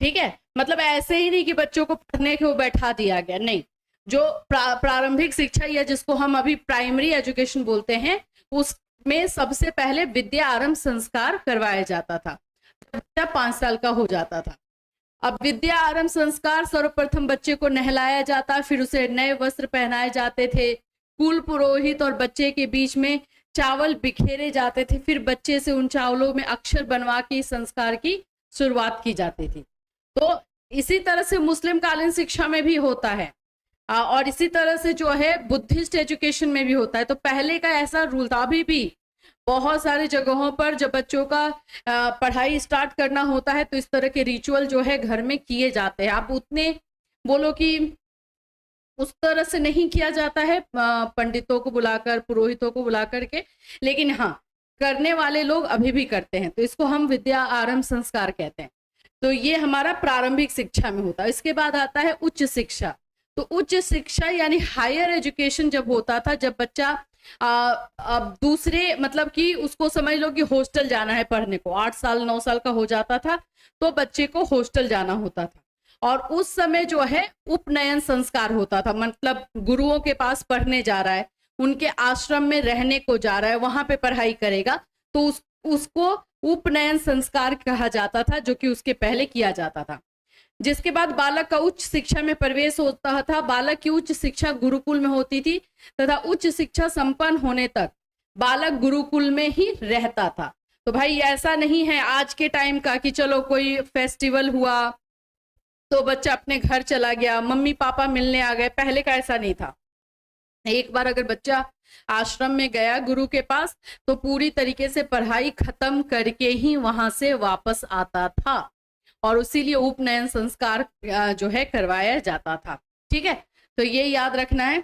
ठीक है। मतलब ऐसे ही नहीं कि बच्चों को पढ़ने को बैठा दिया गया, नहीं। जो प्रारंभिक शिक्षा या जिसको हम अभी प्राइमरी एजुकेशन बोलते हैं उसमें सबसे पहले विद्या आरंभ संस्कार करवाया जाता था जब बच्चा 5 साल का हो जाता था। अब विद्या आरंभ संस्कार सर्वप्रथम बच्चे को नहलाया जाता, फिर उसे नए वस्त्र पहनाए जाते थे, कुल पुरोहित और बच्चे के बीच में चावल बिखेरे जाते थे, फिर बच्चे से उन चावलों में अक्षर बनवा के संस्कार की शुरुआत की जाती थी। तो इसी तरह से मुस्लिम कालीन शिक्षा में भी होता है और इसी तरह से जो है बुद्धिस्ट एजुकेशन में भी होता है। तो पहले का ऐसा रूल था, अभी भी बहुत सारी जगहों पर जब बच्चों का पढ़ाई स्टार्ट करना होता है तो इस तरह के रिचुअल जो है घर में किए जाते हैं। आप उतने बोलो कि उस तरह से नहीं किया जाता है पंडितों को बुलाकर, पुरोहितों को बुलाकर के, लेकिन हाँ करने वाले लोग अभी भी करते हैं। तो इसको हम विद्या आरंभ संस्कार कहते हैं। तो ये हमारा प्रारंभिक शिक्षा में होता है। इसके बाद आता है उच्च शिक्षा। तो उच्च शिक्षा यानी हायर एजुकेशन जब होता था, जब बच्चा अब दूसरे मतलब कि उसको समझ लो कि हॉस्टल जाना है पढ़ने को, 8 साल 9 साल का हो जाता था तो बच्चे को हॉस्टल जाना होता था और उस समय जो है उपनयन संस्कार होता था। मतलब गुरुओं के पास पढ़ने जा रहा है, उनके आश्रम में रहने को जा रहा है, वहां पे पढ़ाई करेगा, तो उसको उपनयन संस्कार कहा जाता था, जो कि उसके पहले किया जाता था। जिसके बाद बालक का उच्च शिक्षा में प्रवेश होता था। बालक की उच्च शिक्षा गुरुकुल में होती थी तथा उच्च शिक्षा संपन्न होने तक बालक गुरुकुल में ही रहता था। तो भाई ऐसा नहीं है आज के टाइम का कि चलो कोई फेस्टिवल हुआ तो बच्चा अपने घर चला गया, मम्मी पापा मिलने आ गए। पहले का ऐसा नहीं था। एक बार अगर बच्चा आश्रम में गया गुरु के पास तो पूरी तरीके से पढ़ाई खत्म करके ही वहां से वापस आता था और इसीलिए उपनयन संस्कार जो है करवाया जाता था। ठीक है, तो ये याद रखना है।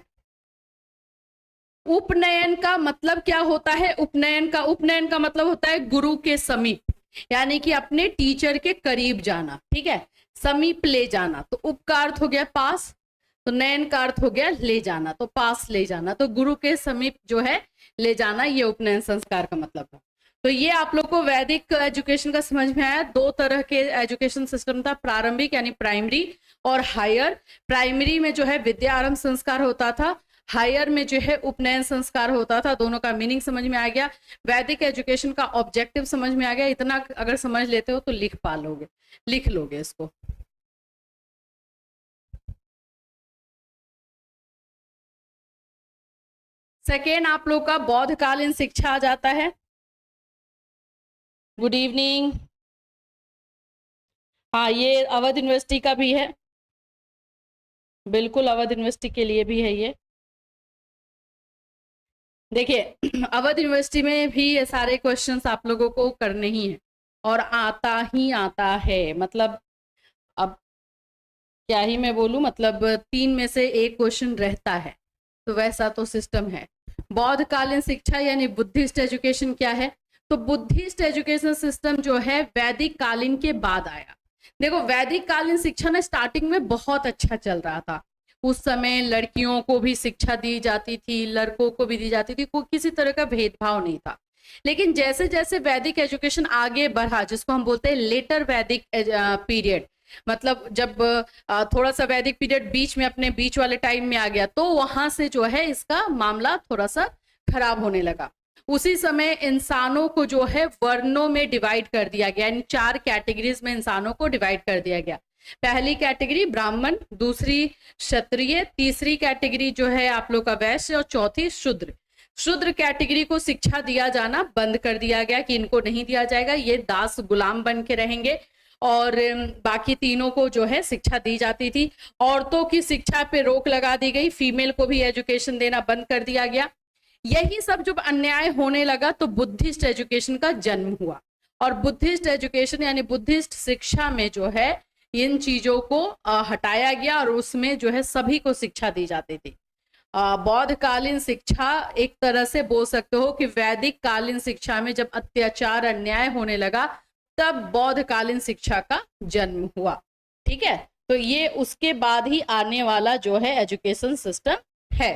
उपनयन का मतलब क्या होता है? उपनयन का मतलब होता है गुरु के समीप, यानी कि अपने टीचर के करीब जाना। ठीक है, समीप ले जाना। तो उप का अर्थ हो गया पास, तो नयन का अर्थ हो गया ले जाना, तो पास ले जाना, तो गुरु के समीप जो है ले जाना, ये उपनयन संस्कार का मतलब है। तो ये आप लोग को वैदिक एजुकेशन का समझ में आया। 2 तरह के एजुकेशन सिस्टम था, प्रारंभिक यानी प्राइमरी और हायर। प्राइमरी में जो है विद्या आरंभ संस्कार होता था, हायर में जो है उपनयन संस्कार होता था। दोनों का मीनिंग समझ में आ गया, वैदिक एजुकेशन का ऑब्जेक्टिव समझ में आ गया। इतना अगर समझ लेते हो तो लिख लोगे इसको। सेकेंड आप लोग का बौद्धकालीन शिक्षा आ जाता है। Good evening. हाँ, ये अवध यूनिवर्सिटी का भी है, बिल्कुल अवध यूनिवर्सिटी के लिए भी है ये। देखिए अवध यूनिवर्सिटी में भी ये सारे क्वेश्चंस आप लोगों को करने ही है और आता ही आता है। मतलब अब क्या ही मैं बोलूं, मतलब 3 में से 1 क्वेश्चन रहता है, तो वैसा तो सिस्टम है। बौद्धकालीन शिक्षा यानी बुद्धिस्ट एजुकेशन क्या है? तो बुद्धिस्ट एजुकेशन सिस्टम जो है वैदिक कालीन के बाद आया। देखो वैदिक कालीन शिक्षा ना स्टार्टिंग में बहुत अच्छा चल रहा था। उस समय लड़कियों को भी शिक्षा दी जाती थी, लड़कों को भी दी जाती थी, कोई किसी तरह का भेदभाव नहीं था। लेकिन जैसे जैसे वैदिक एजुकेशन आगे बढ़ा, जिसको हम बोलते हैं लेटर वैदिक पीरियड, मतलब जब थोड़ा सा वैदिक पीरियड बीच में अपने बीच वाले टाइम में आ गया, तो वहां से जो है इसका मामला थोड़ा सा खराब होने लगा। उसी समय इंसानों को जो है वर्णों में डिवाइड कर दिया गया, इन 4 कैटेगरीज में इंसानों को डिवाइड कर दिया गया। पहली कैटेगरी ब्राह्मण, दूसरी क्षत्रिय, तीसरी कैटेगरी जो है आप लोग का वैश्य और चौथी शूद्र। शूद्र कैटेगरी को शिक्षा दिया जाना बंद कर दिया गया कि इनको नहीं दिया जाएगा, ये दास गुलाम बन के रहेंगे, और बाकी तीनों को जो है शिक्षा दी जाती थी। औरतों की शिक्षा पे रोक लगा दी गई, फीमेल को भी एजुकेशन देना बंद कर दिया गया। यही सब जब अन्याय होने लगा तो बुद्धिस्ट एजुकेशन का जन्म हुआ, और बुद्धिस्ट एजुकेशन यानी बुद्धिस्ट शिक्षा में जो है इन चीजों को हटाया गया, और उसमें जो है सभी को शिक्षा दी जाती थी। बौद्ध कालीन शिक्षा एक तरह से बोल सकते हो कि वैदिक कालीन शिक्षा में जब अत्याचार अन्याय होने लगा तब बौद्ध कालीन शिक्षा का जन्म हुआ। ठीक है, तो ये उसके बाद ही आने वाला जो है एजुकेशन सिस्टम है।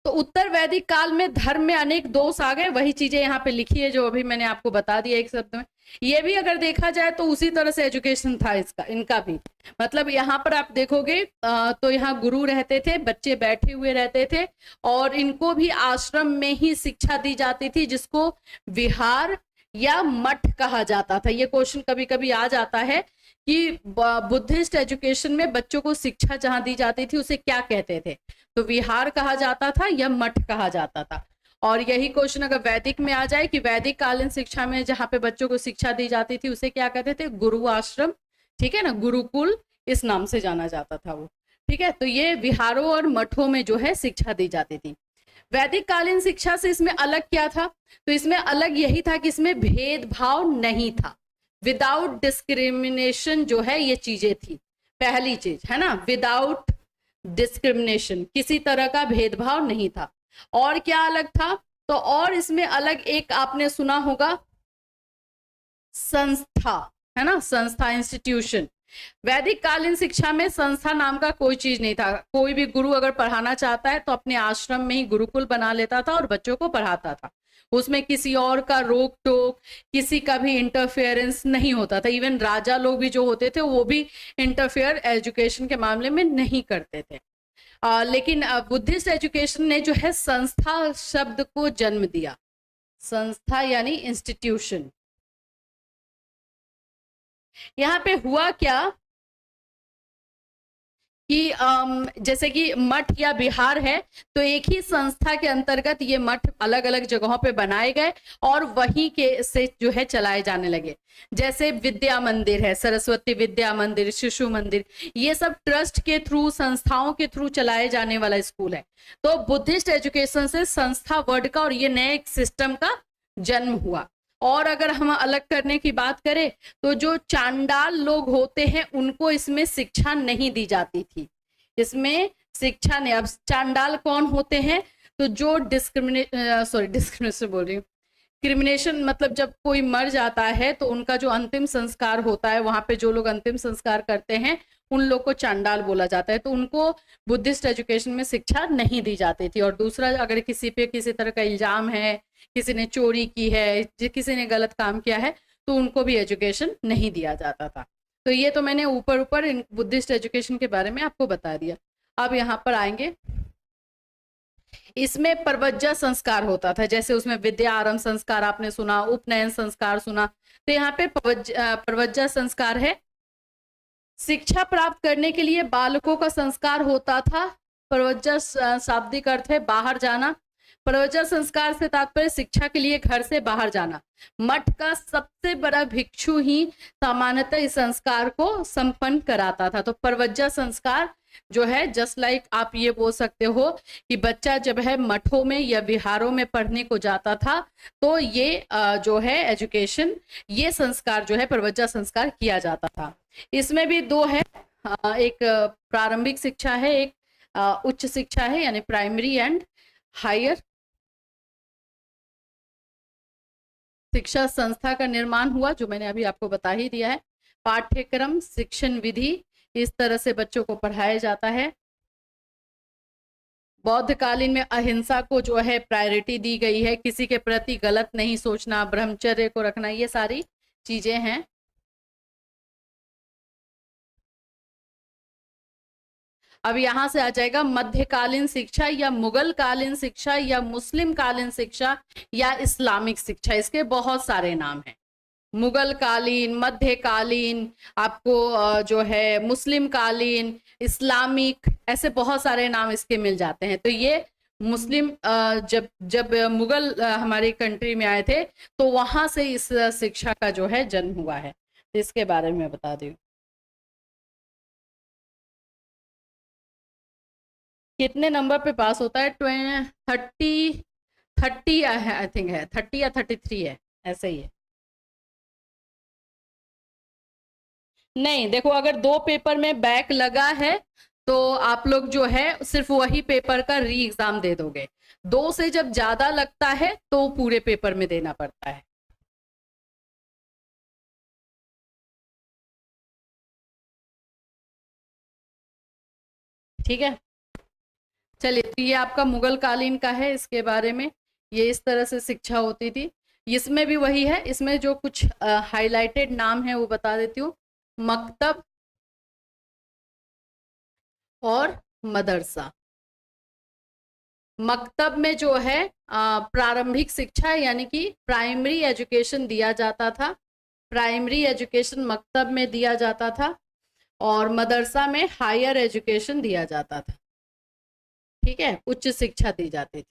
तो उत्तर वैदिक काल में धर्म में अनेक दोष आ गए, वही चीजें यहाँ पे लिखी है जो अभी मैंने आपको बता दिया एक शब्द में। ये भी अगर देखा जाए तो उसी तरह से एजुकेशन था इसका, इनका भी। मतलब यहाँ पर आप देखोगे तो यहाँ गुरु रहते थे, बच्चे बैठे हुए रहते थे, और इनको भी आश्रम में ही शिक्षा दी जाती थी, जिसको विहार या मठ कहा जाता था। ये क्वेश्चन कभी कभी आ जाता है कि बुद्धिस्ट एजुकेशन में बच्चों को शिक्षा जहां दी जाती थी उसे क्या कहते थे, तो विहार कहा जाता था या मठ कहा जाता था। और यही क्वेश्चन अगर वैदिक में आ जाए कि वैदिक कालीन शिक्षा में जहाँ पे बच्चों को शिक्षा दी जाती थी उसे क्या कहते थे, गुरु आश्रम, ठीक है ना, गुरुकुल इस नाम से जाना जाता था वो। ठीक है, तो ये विहारों और मठों में जो है शिक्षा दी जाती थी। वैदिक कालीन शिक्षा से इसमें अलग क्या था, तो इसमें अलग यही था कि इसमें भेदभाव नहीं था, विदाउट डिस्क्रिमिनेशन जो है ये चीजें थी। पहली चीज है ना, विदाउट डिस्क्रिमिनेशन, किसी तरह का भेदभाव नहीं था। और क्या अलग था, तो और इसमें अलग एक आपने सुना होगा संस्था, है ना, संस्था, इंस्टीट्यूशन। वैदिक कालीन शिक्षा में संस्था नाम का कोई चीज नहीं था। कोई भी गुरु अगर पढ़ाना चाहता है तो अपने आश्रम में ही गुरुकुल बना लेता था और बच्चों को पढ़ाता था। उसमें किसी और का रोक टोक, किसी का भी इंटरफेरेंस नहीं होता था। इवन राजा लोग भी जो होते थे वो भी इंटरफेयर एजुकेशन के मामले में नहीं करते थे। लेकिन बुद्धिस्ट एजुकेशन ने जो है संस्था शब्द को जन्म दिया। संस्था यानी इंस्टीट्यूशन। यहाँ पे हुआ क्या कि जैसे कि मठ या विहार है तो एक ही संस्था के अंतर्गत ये मठ अलग अलग जगहों पे बनाए गए और वहीं के से जो है चलाए जाने लगे। जैसे विद्या मंदिर है, सरस्वती विद्या मंदिर, शिशु मंदिर, ये सब ट्रस्ट के थ्रू, संस्थाओं के थ्रू चलाए जाने वाला स्कूल है। तो बुद्धिस्ट एजुकेशन से संस्था वर्ड का और ये नए सिस्टम का जन्म हुआ। और अगर हम अलग करने की बात करें तो जो चांडाल लोग होते हैं उनको इसमें शिक्षा नहीं दी जाती थी। इसमें शिक्षा नहीं। अब चांडाल कौन होते हैं, तो जो डिस्क्रिमिनेशन बोल रही हूँ, क्रिमिनेशन मतलब जब कोई मर जाता है तो उनका जो अंतिम संस्कार होता है, वहां पे जो लोग अंतिम संस्कार करते हैं उन लोग को चांडाल बोला जाता है। तो उनको बुद्धिस्ट एजुकेशन में शिक्षा नहीं दी जाती थी। और दूसरा, अगर किसी पे किसी तरह का इल्जाम है, किसी ने चोरी की है, किसी ने गलत काम किया है, तो उनको भी एजुकेशन नहीं दिया जाता था। तो ये तो मैंने ऊपर ऊपर बुद्धिस्ट एजुकेशन के बारे में आपको बता दिया। अब यहाँ पर आएंगे, इसमें परवज्जा संस्कार होता था। जैसे उसमें विद्या आरंभ संस्कार आपने सुना, उपनयन संस्कार सुना, तो यहाँ पे परवज्जा संस्कार है। शिक्षा प्राप्त करने के लिए बालकों का संस्कार होता था। परवज्जा शाब्दिक अर्थ है बाहर जाना। परवज्जा संस्कार से तात्पर्य शिक्षा के लिए घर से बाहर जाना। मठ का सबसे बड़ा भिक्षु ही सामान्यतः इस संस्कार को संपन्न कराता था। तो परवज्जा संस्कार जो है, जस्ट लाइक आप ये बोल सकते हो कि बच्चा जब है मठों में या विहारों में पढ़ने को जाता था तो ये जो है एजुकेशन, ये संस्कार जो है परवज्जा संस्कार किया जाता था। इसमें भी दो है, एक प्रारंभिक शिक्षा है, एक उच्च शिक्षा है, यानी प्राइमरी एंड हायर। शिक्षा संस्था का निर्माण हुआ जो मैंने अभी आपको बता ही दिया है। पाठ्यक्रम, शिक्षण विधि, इस तरह से बच्चों को पढ़ाया जाता है। बौद्ध कालीन में अहिंसा को जो है प्रायोरिटी दी गई है। किसी के प्रति गलत नहीं सोचना, ब्रह्मचर्य को रखना, ये सारी चीजें हैं। अब यहाँ से आ जाएगा मध्यकालीन शिक्षा या मुगल कालीन शिक्षा या मुस्लिम कालीन शिक्षा या इस्लामिक शिक्षा। इसके बहुत सारे नाम हैं, मुगल कालीन, मध्यकालीन, आपको जो है मुस्लिम कालीन, इस्लामिक, ऐसे बहुत सारे नाम इसके मिल जाते हैं। तो ये मुस्लिम जब जब मुगल हमारी कंट्री में आए थे तो वहां से इस शिक्षा का जो है जन्म हुआ है। तो इसके बारे में बता दूं, कितने नंबर पे पास होता है? 30 आई थिंक है, 30 या 33 है, ऐसे ही है। नहीं देखो, अगर 2 पेपर में बैक लगा है तो आप लोग जो है सिर्फ वही पेपर का री एग्जाम दे दोगे। 2 से जब ज्यादा लगता है तो पूरे पेपर में देना पड़ता है। ठीक है, चलिए, तो ये आपका मुगल कालीन का है। इसके बारे में ये इस तरह से शिक्षा होती थी। इसमें भी वही है, इसमें जो कुछ हाईलाइटेड नाम है वो बता देती हूँ। मकतब और मदरसा। मकतब में जो है प्रारंभिक शिक्षा यानी कि प्राइमरी एजुकेशन दिया जाता था, प्राइमरी एजुकेशन मकतब में दिया जाता था, और मदरसा में हायर एजुकेशन दिया जाता था। ठीक है, उच्च शिक्षा दी जाती थी।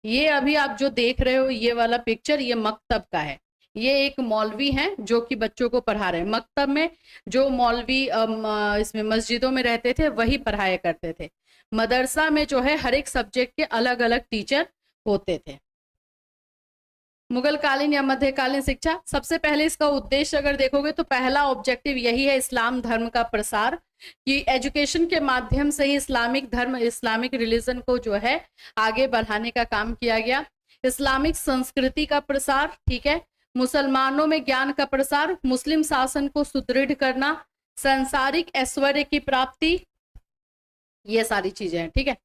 ये अभी आप जो देख रहे हो ये वाला पिक्चर, ये मकतब का है। ये एक मौलवी हैं जो कि बच्चों को पढ़ा रहे हैं। मकतब में जो मौलवी इसमें मस्जिदों में रहते थे वही पढ़ाया करते थे। मदरसा में जो है हर एक सब्जेक्ट के अलग अलग टीचर होते थे। मुगल कालीन या मध्यकालीन शिक्षा, सबसे पहले इसका उद्देश्य अगर देखोगे तो पहला ऑब्जेक्टिव यही है, इस्लाम धर्म का प्रसार, कि एजुकेशन के माध्यम से ही इस्लामिक धर्म, इस्लामिक रिलीजन को जो है आगे बढ़ाने का काम किया गया। इस्लामिक संस्कृति का प्रसार, ठीक है, मुसलमानों में ज्ञान का प्रसार, मुस्लिम शासन को सुदृढ़ करना, सांसारिक ऐश्वर्य की प्राप्ति, ये सारी चीजें हैं। ठीक है,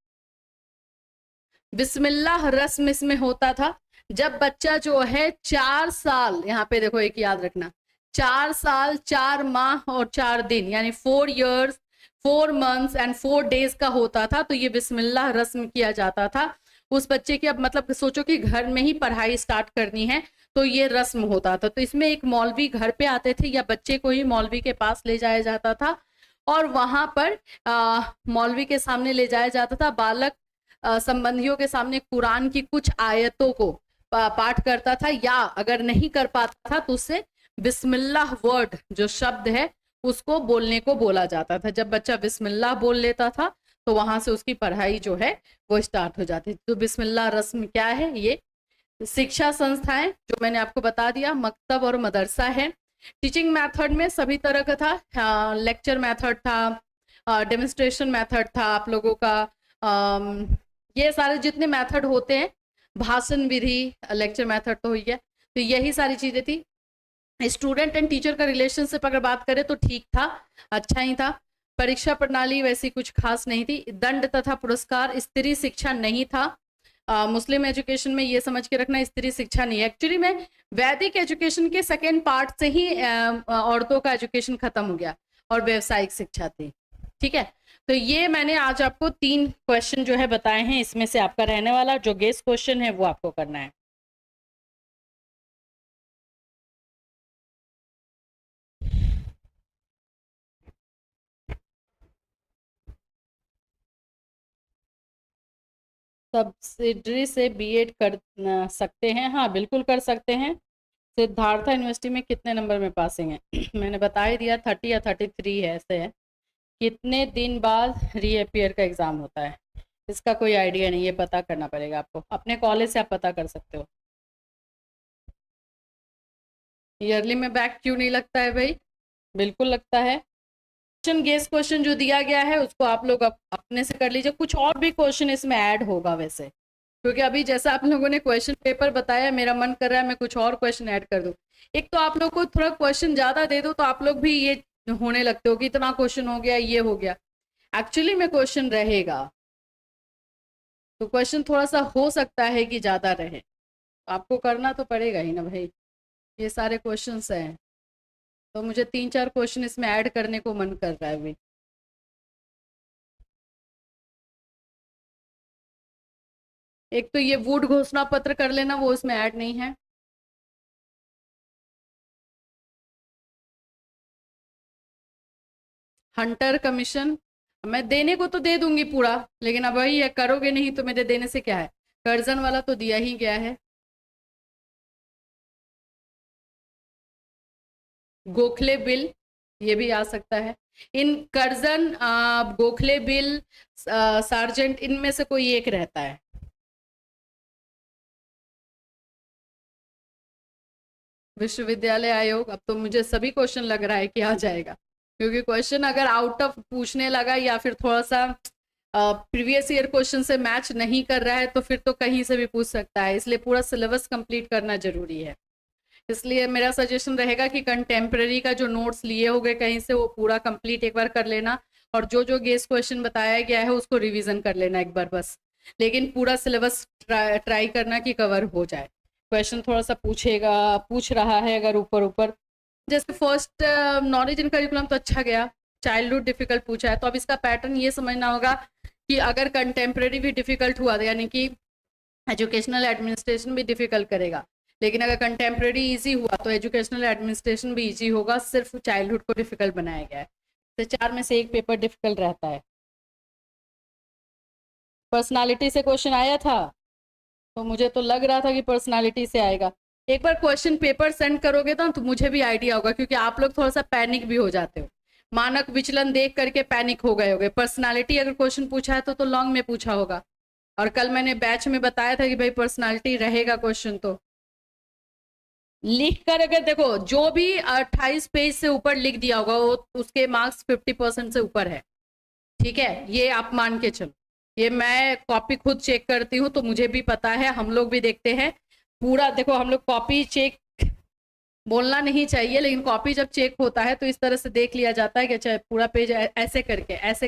बिस्मिल्लाह रस्म इसमें होता था। जब बच्चा जो है 4 साल, यहाँ पे देखो एक याद रखना, 4 साल 4 माह और 4 दिन यानी 4 years 4 months एंड 4 days का होता था, तो ये बिस्मिल्लाह रस्म किया जाता था उस बच्चे की। अब मतलब सोचो कि घर में ही पढ़ाई स्टार्ट करनी है तो ये रस्म होता था। तो इसमें एक मौलवी घर पे आते थे या बच्चे को ही मौलवी के पास ले जाया जाता था और वहां पर मौलवी के सामने ले जाया जाता था। बालक संबंधियों के सामने कुरान की कुछ आयतों को पाठ करता था, या अगर नहीं कर पाता था तो उससे बिस्मिल्लाह वर्ड जो शब्द है उसको बोलने को बोला जाता था। जब बच्चा बिस्मिल्लाह बोल लेता था तो वहां से उसकी पढ़ाई जो है वो स्टार्ट हो जाती थी। तो बिस्मिल्लाह रस्म क्या है? ये शिक्षा संस्थाएं जो मैंने आपको बता दिया, मकतब और मदरसा है। टीचिंग मेथड में सभी तरह का था, लेक्चर मेथड था, डेमोन्स्ट्रेशन मेथड था आप लोगों का, ये सारे जितने मेथड होते हैं, भाषण विधि, लेक्चर मेथड तो हुई है, तो यही सारी चीजें थी। स्टूडेंट एंड टीचर का रिलेशनशिप अगर बात करें तो ठीक था, अच्छा ही था। परीक्षा प्रणाली वैसी कुछ खास नहीं थी। दंड तथा पुरस्कार, स्त्री शिक्षा नहीं था। मुस्लिम एजुकेशन में ये समझ के रखना, स्त्री शिक्षा नहीं है। एक्चुअली में वैदिक एजुकेशन के सेकेंड पार्ट से ही औरतों का एजुकेशन खत्म हो गया और व्यवसायिक शिक्षा थी। ठीक है, तो ये मैंने आज आपको 3 क्वेश्चन जो है बताए हैं, इसमें से आपका रहने वाला जो गेस क्वेश्चन है वो आपको करना है। सब्सिडरी से बीएड कर सकते हैं? हाँ बिल्कुल कर सकते हैं। सिद्धार्था यूनिवर्सिटी में कितने नंबर में पासिंग है? मैंने बता ही दिया, 30 या 33 है, ऐसे है। कितने दिन बाद रीअपियर का एग्ज़ाम होता है? इसका कोई आइडिया नहीं है, पता करना पड़ेगा आपको, अपने कॉलेज से आप पता कर सकते हो। ईयरली में बैक क्यों नहीं लगता है भाई? बिल्कुल लगता है। क्वेश्चन गेस क्वेश्चन जो दिया गया है उसको आप लोग अपने से कर लीजिए। कुछ और भी क्वेश्चन इसमें ऐड होगा वैसे, क्योंकि अभी जैसा आप लोगों ने क्वेश्चन पेपर बताया, मेरा मन कर रहा है मैं कुछ और क्वेश्चन ऐड कर दूं। एक तो आप लोग को थोड़ा क्वेश्चन ज्यादा दे दो तो आप लोग भी ये होने लगते हो कि इतना क्वेश्चन हो गया, ये हो गया। एक्चुअली में क्वेश्चन रहेगा, तो क्वेश्चन थोड़ा सा हो सकता है कि ज्यादा रहे, आपको करना तो पड़ेगा ही ना भाई, ये सारे क्वेश्चंस हैं। तो मुझे 3-4 क्वेश्चन इसमें ऐड करने को मन कर रहा है अभी। एक तो ये वुड घोषणा पत्र कर लेना, वो इसमें ऐड नहीं है। हंटर कमीशन मैं देने को तो दे दूंगी पूरा, लेकिन अब वही है, करोगे नहीं तो मेरे देने से क्या है। कर्जन वाला तो दिया ही गया है। गोखले बिल, ये भी आ सकता है। इन कर्जन, गोखले बिल, सार्जेंट, इनमें से कोई एक रहता है। विश्वविद्यालय आयोग, अब तो मुझे सभी क्वेश्चन लग रहा है कि आ जाएगा, क्योंकि क्वेश्चन अगर आउट ऑफ पूछने लगा या फिर थोड़ा सा प्रीवियस ईयर क्वेश्चन से मैच नहीं कर रहा है तो फिर तो कहीं से भी पूछ सकता है, इसलिए पूरा सिलेबस कंप्लीट करना जरूरी है। इसलिए मेरा सजेशन रहेगा कि कंटेम्प्रेरी का जो नोट्स लिए होंगे कहीं से वो पूरा कंप्लीट एक बार कर लेना, और जो जो गेस क्वेश्चन बताया गया है उसको रिवीजन कर लेना एक बार बस, लेकिन पूरा सिलेबस ट्राई करना कि कवर हो जाए। क्वेश्चन थोड़ा सा पूछ रहा है अगर ऊपर ऊपर, जैसे फर्स्ट नॉलेज इन करिकुलम तो अच्छा गया, चाइल्डहुड डिफिकल्ट पूछा है, तो अब इसका पैटर्न ये समझना होगा कि अगर कंटेम्प्रेरी भी डिफिकल्ट हुआ यानी कि एजुकेशनल एडमिनिस्ट्रेशन भी डिफिकल्ट करेगा, लेकिन अगर कंटेम्प्रेरी इजी हुआ तो एजुकेशनल एडमिनिस्ट्रेशन भी इजी होगा, सिर्फ चाइल्डहुड को डिफिकल्ट बनाया गया है। तो 4 में से एक पेपर डिफिकल्ट रहता है। पर्सनालिटी से क्वेश्चन आया था, तो मुझे तो लग रहा था कि पर्सनालिटी से आएगा। एक बार क्वेश्चन पेपर सेंड करोगे तो मुझे भी आइडिया होगा, क्योंकि आप लोग थोड़ा सा पैनिक भी हो जाते हो, मानक विचलन देख करके पैनिक हो गए होगे। पर्सनालिटी अगर क्वेश्चन पूछा है तो लॉन्ग में पूछा होगा, और कल मैंने बैच में बताया था कि भाई पर्सनालिटी रहेगा क्वेश्चन, तो लिख कर अगर देखो जो भी 28 पेज से ऊपर लिख दिया होगा वो उसके मार्क्स 50% से ऊपर है, ठीक है, ये आप मान के चलो। ये मैं कॉपी खुद चेक करती हूँ तो मुझे भी पता है, हम लोग भी देखते हैं पूरा। देखो हम लोग कॉपी चेक बोलना नहीं चाहिए, लेकिन कॉपी जब चेक होता है तो इस तरह से देख लिया जाता है कि अच्छा पूरा पेज ऐसे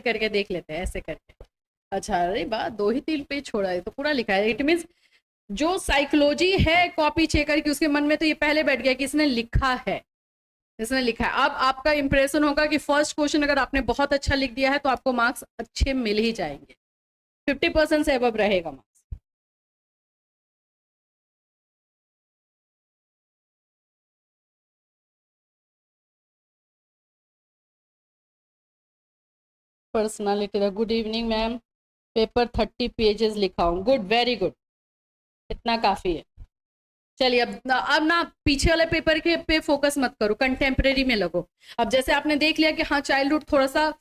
करके देख लेते हैं, ऐसे करके। अच्छा अरे बात 2 ही 3 पेज छोड़ा है तो पूरा लिखा है, इट मीन्स जो साइकोलॉजी है कॉपी चेकर की उसके मन में तो ये पहले बैठ गया कि इसने लिखा है, इसने लिखा है। अब आपका इंप्रेशन होगा कि फर्स्ट क्वेश्चन अगर आपने बहुत अच्छा लिख दिया है तो आपको मार्क्स अच्छे मिल ही जाएंगे, 50% से अबव रहेगा मार्क्स। पर्सनालिटी का good evening ma'am, paper 30 pages लिखा हूँ, गुड, वेरी गुड, इतना काफी है। चलिए अब ना पीछे वाले पेपर के पे फोकस मत करो, कंटेम्प्रेरी में लगो। अब जैसे आपने देख लिया कि हाँ चाइल्डहुड थोड़ा सा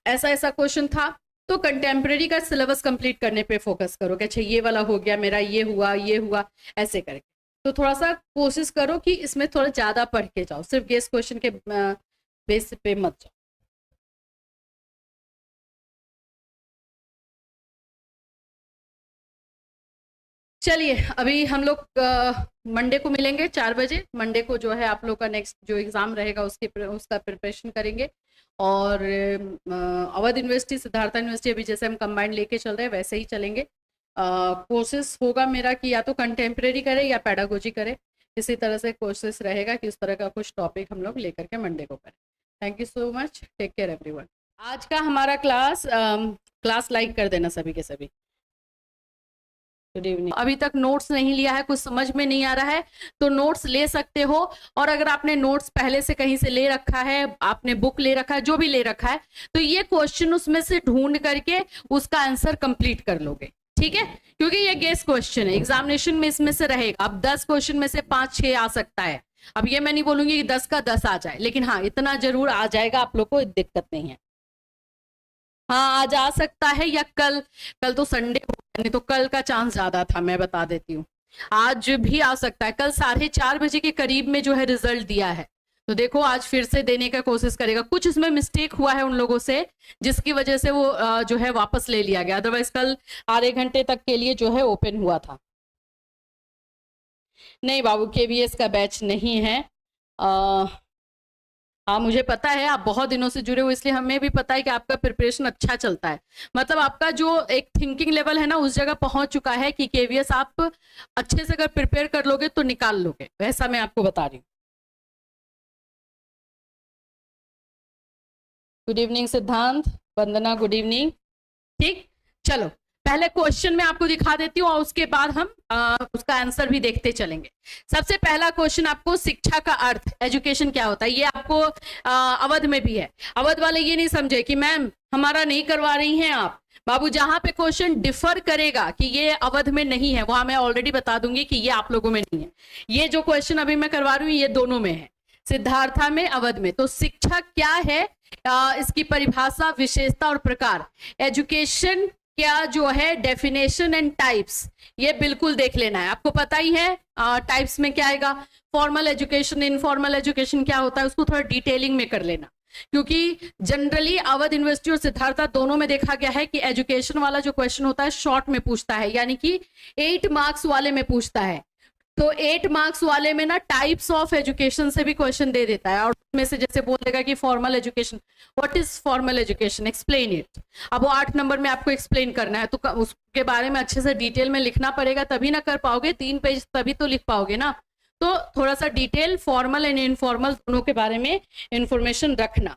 ऐसा ऐसा क्वेश्चन था, तो कंटेम्प्रेरी का सिलेबस कंप्लीट करने पे फोकस करो कि अच्छा ये वाला हो गया मेरा, ये हुआ ऐसे करके। तो थोड़ा सा कोशिश करो कि इसमें थोड़ा ज्यादा पढ़ के जाओ, सिर्फ गेस क्वेश्चन के बेस पे मत जाओ। चलिए अभी हम लोग मंडे को मिलेंगे 4 बजे। मंडे को जो है आप लोग का नेक्स्ट जो एग्जाम रहेगा उसका प्रिपरेशन करेंगे, और अवध यूनिवर्सिटी, सिद्धार्थ यूनिवर्सिटी अभी जैसे हम कंबाइंड लेके चल रहे हैं वैसे ही चलेंगे। कोशिश होगा मेरा कि या तो कंटेम्प्रेरी करे या पैडागोजी करे, इसी तरह से कोशिश रहेगा कि उस तरह का कुछ टॉपिक हम लोग लेकर के मंडे को करें। Thank you so much, take care everyone. आज का हमारा क्लास लाइक कर देना सभी के सभी। Good evening. अभी तक नोट्स नहीं लिया है, कुछ समझ में नहीं आ रहा है तो नोट्स ले सकते हो, और अगर आपने नोट्स पहले से कहीं से ले रखा है, आपने बुक ले रखा है, जो भी ले रखा है, तो ये क्वेश्चन उसमें से ढूंढ करके उसका आंसर कंप्लीट कर लोगे, ठीक है, क्योंकि ये गेस क्वेश्चन है, एग्जामिनेशन में इसमें से रहेगा। अब 10 क्वेश्चन में से 5-6 आ सकता है, अब ये मैं नहीं बोलूंगी कि 10 का 10 आ जाए, लेकिन हाँ इतना जरूर आ जाएगा, आप लोग को दिक्कत नहीं है। हाँ आज आ सकता है, या कल तो संडे हो, नहीं तो कल का चांस ज्यादा था, मैं बता देती हूँ। आज भी आ सकता है, कल 4:30 बजे के करीब में जो है रिजल्ट दिया है, तो देखो आज फिर से देने का कोशिश करेगा। कुछ इसमें मिस्टेक हुआ है उन लोगों से जिसकी वजह से वो जो है वापस ले लिया गया, अदरवाइज कल आधे घंटे तक के लिए जो है ओपन हुआ था। नहीं बाबू, केवीएस का बैच नहीं है। हाँ मुझे पता है, आप बहुत दिनों से जुड़े हो, इसलिए हमें भी पता है कि आपका प्रिपरेशन अच्छा चलता है, मतलब आपका जो एक थिंकिंग लेवल है ना उस जगह पहुंच चुका है कि केवीएस आप अच्छे से अगर प्रिपेयर कर लोगे तो निकाल लोगे, वैसा मैं आपको बता रही हूँ। गुड इवनिंग सिद्धांत, वंदना गुड इवनिंग। ठीक, चलो पहले क्वेश्चन में आपको दिखा देती हूँ और उसके बाद हम उसका आंसर भी देखते चलेंगे। सबसे पहला क्वेश्चन आपको शिक्षा का अर्थ, एजुकेशन क्या होता है, ये आपको अवध में भी है। अवध वाले ये नहीं समझे कि मैम हमारा नहीं करवा रही हैं आप। बाबू जहां पे क्वेश्चन डिफर करेगा कि ये अवध में नहीं है, वहां मैं ऑलरेडी बता दूंगी कि ये आप लोगों में नहीं है। ये जो क्वेश्चन अभी मैं करवा रही हूँ ये दोनों में है, सिद्धार्था में, अवध में। तो शिक्षा क्या है, इसकी परिभाषा, विशेषता और प्रकार, एजुकेशन क्या जो है, डेफिनेशन एंड टाइप्स, ये बिल्कुल देख लेना है। आपको पता ही है टाइप्स में क्या आएगा, फॉर्मल एजुकेशन, इनफॉर्मल एजुकेशन क्या होता है, उसको थोड़ा डिटेलिंग में कर लेना, क्योंकि जनरली अवध यूनिवर्सिटी और सिद्धार्था दोनों में देखा गया है कि एजुकेशन वाला जो क्वेश्चन होता है शॉर्ट में पूछता है, यानी कि 8 मार्क्स वाले में पूछता है। तो 8 मार्क्स वाले में ना टाइप्स ऑफ एजुकेशन से भी क्वेश्चन दे देता है, और उसमें से जैसे बोलेगा कि formal education, what is formal education, explain it. अब वो 8 नंबर में आपको एक्सप्लेन करना है, तो उसके बारे में अच्छे से डिटेल में लिखना पड़ेगा, तभी ना कर पाओगे, 3 पेज तभी तो लिख पाओगे ना। तो थोड़ा सा डिटेल, फॉर्मल एंड इनफॉर्मल दोनों के बारे में इंफॉर्मेशन रखना।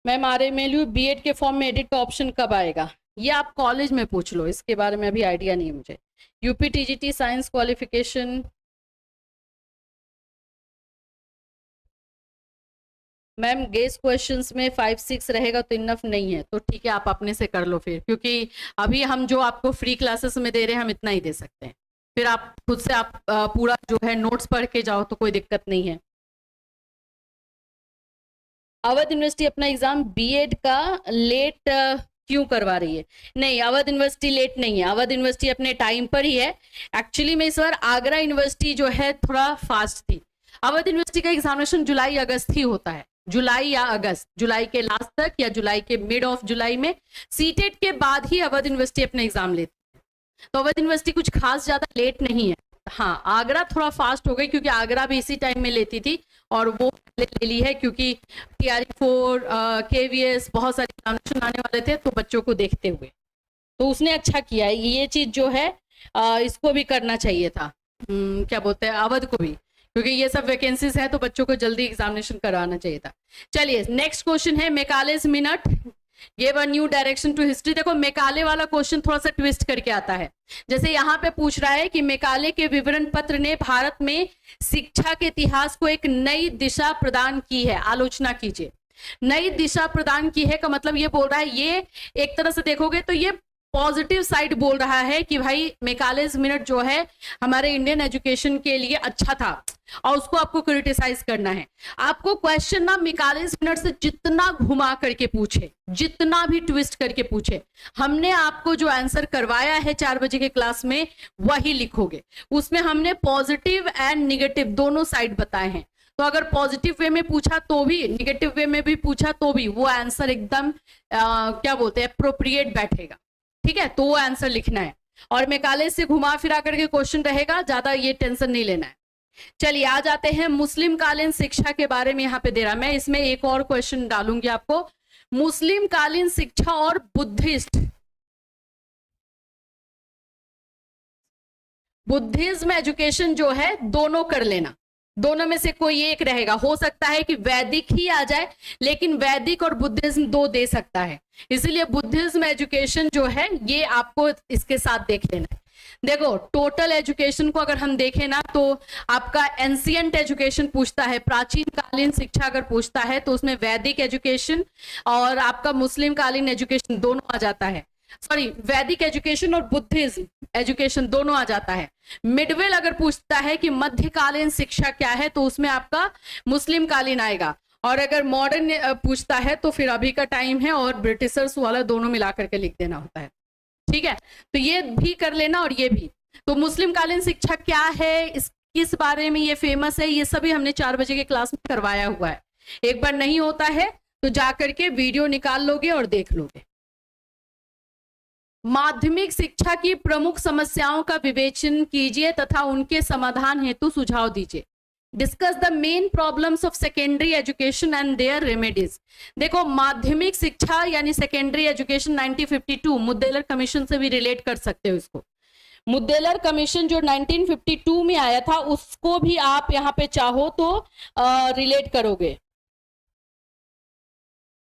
मैम RMLU बीएड के फॉर्म में एडिट का ऑप्शन कब आएगा, ये आप कॉलेज में पूछ लो, इसके बारे में अभी आइडिया नहीं है मुझे। UP TGT science qualification, ma'am guess questions में 5-6 रहेगा तो इनफ नहीं है, तो ठीक है आप अपने से कर लो फिर, क्योंकि अभी हम जो आपको फ्री क्लासेस में दे रहे हैं हम इतना ही दे सकते हैं, फिर आप खुद से आप पूरा जो है नोट्स पढ़ के जाओ तो कोई दिक्कत नहीं है। अवध यूनिवर्सिटी अपना एग्जाम बीएड का लेट क्यों करवा रही है? नहीं, अवध यूनिवर्सिटी लेट नहीं है, अवध यूनिवर्सिटी अपने टाइम पर ही है। एक्चुअली में इस बार आगरा यूनिवर्सिटी जो है थोड़ा फास्ट थी। अवध यूनिवर्सिटी का एग्जामिनेशन जुलाई अगस्त ही होता है, जुलाई या अगस्त, जुलाई के लास्ट तक या जुलाई के मिड ऑफ जुलाई में। सीटेट के बाद ही अवध यूनिवर्सिटी अपना एग्जाम लेती है, तो अवध यूनिवर्सिटी कुछ खास ज्यादा लेट नहीं है। हाँ, आगरा थोड़ा फास्ट हो गई क्योंकि आगरा भी इसी टाइम में लेती थी और वो ले ली है, क्योंकि TRE4 KVS बहुत सारे एग्जामिनेशन आने वाले थे तो बच्चों को देखते हुए, तो उसने अच्छा किया। ये चीज जो है इसको भी करना चाहिए था, क्या बोलते हैं, अवध को भी, क्योंकि ये सब वैकेंसीज है तो बच्चों को जल्दी एग्जामिनेशन करवाना चाहिए था। चलिए नेक्स्ट क्वेश्चन है, Macaulay's minute give a new direction to history. देखो मैकाले वाला क्वेश्चन थोड़ा सा ट्विस्ट करके आता है। जैसे यहाँ पे पूछ रहा है कि मैकाले के विवरण पत्र ने भारत में शिक्षा के इतिहास को एक नई दिशा प्रदान की है, आलोचना कीजिए। नई दिशा प्रदान की है का मतलब ये बोल रहा है, ये एक तरह से देखोगे तो ये पॉजिटिव साइड बोल रहा है कि भाई मैकालेस मिनट जो है हमारे इंडियन एजुकेशन के लिए अच्छा था और उसको आपको क्रिटिसाइज करना है। आपको क्वेश्चन ना मैकालेस मिनट से जितना घुमा करके पूछे, जितना भी ट्विस्ट करके पूछे, हमने आपको जो आंसर करवाया है 4 बजे के क्लास में वही लिखोगे। उसमें हमने पॉजिटिव एंड निगेटिव दोनों साइड बताए हैं, तो अगर पॉजिटिव वे में पूछा तो भी, निगेटिव वे में भी पूछा तो भी वो आंसर एकदम क्या बोलते हैं, अप्रोप्रिएट बैठेगा। ठीक है, तो वो आंसर लिखना है, और मैकाले से घुमा फिरा करके क्वेश्चन रहेगा, ज्यादा ये टेंशन नहीं लेना है। चलिए आ जाते हैं मुस्लिम कालीन शिक्षा के बारे में। यहाँ पे दे रहा, मैं इसमें एक और क्वेश्चन डालूंगी आपको, मुस्लिम कालीन शिक्षा और बुद्धिज्म एजुकेशन जो है दोनों कर लेना, दोनों में से कोई एक रहेगा। हो सकता है कि वैदिक ही आ जाए, लेकिन वैदिक और बुद्धिज्म दो दे सकता है, इसीलिए बुद्धिज्म एजुकेशन जो है ये आपको इसके साथ देख लेना है। देखो टोटल एजुकेशन को अगर हम देखें ना तो आपका एंशियंट एजुकेशन पूछता है, प्राचीन कालीन शिक्षा अगर पूछता है तो उसमें वैदिक एजुकेशन और आपका मुस्लिम कालीन एजुकेशन दोनों आ जाता है। सॉरी, वैदिक एजुकेशन और बुद्धिज्म एजुकेशन दोनों आ जाता है। मिडवेल अगर पूछता है कि मध्यकालीन शिक्षा क्या है तो उसमें आपका मुस्लिम कालीन आएगा, और अगर मॉडर्न पूछता है तो फिर अभी का टाइम है और ब्रिटिशर्स वाला दोनों मिला करके लिख देना होता है। ठीक है, तो ये भी कर लेना और ये भी। तो मुस्लिम कालीन शिक्षा क्या है, किस बारे में ये फेमस है, ये सभी हमने 4 बजे के क्लास में करवाया हुआ है। एक बार नहीं होता है तो जाकर के वीडियो निकाल लोगे और देख लोगे। माध्यमिक शिक्षा की प्रमुख समस्याओं का विवेचन कीजिए तथा उनके समाधान हेतु सुझाव दीजिए। Discuss the main problems of secondary education and their remedies. देखो माध्यमिक शिक्षा यानी सेकेंडरी एजुकेशन 1952 मुद्देलर कमीशन से भी रिलेट कर सकते हो इसको। मुद्देलर कमीशन जो 1952 में आया था उसको भी आप यहाँ पे चाहो तो रिलेट करोगे,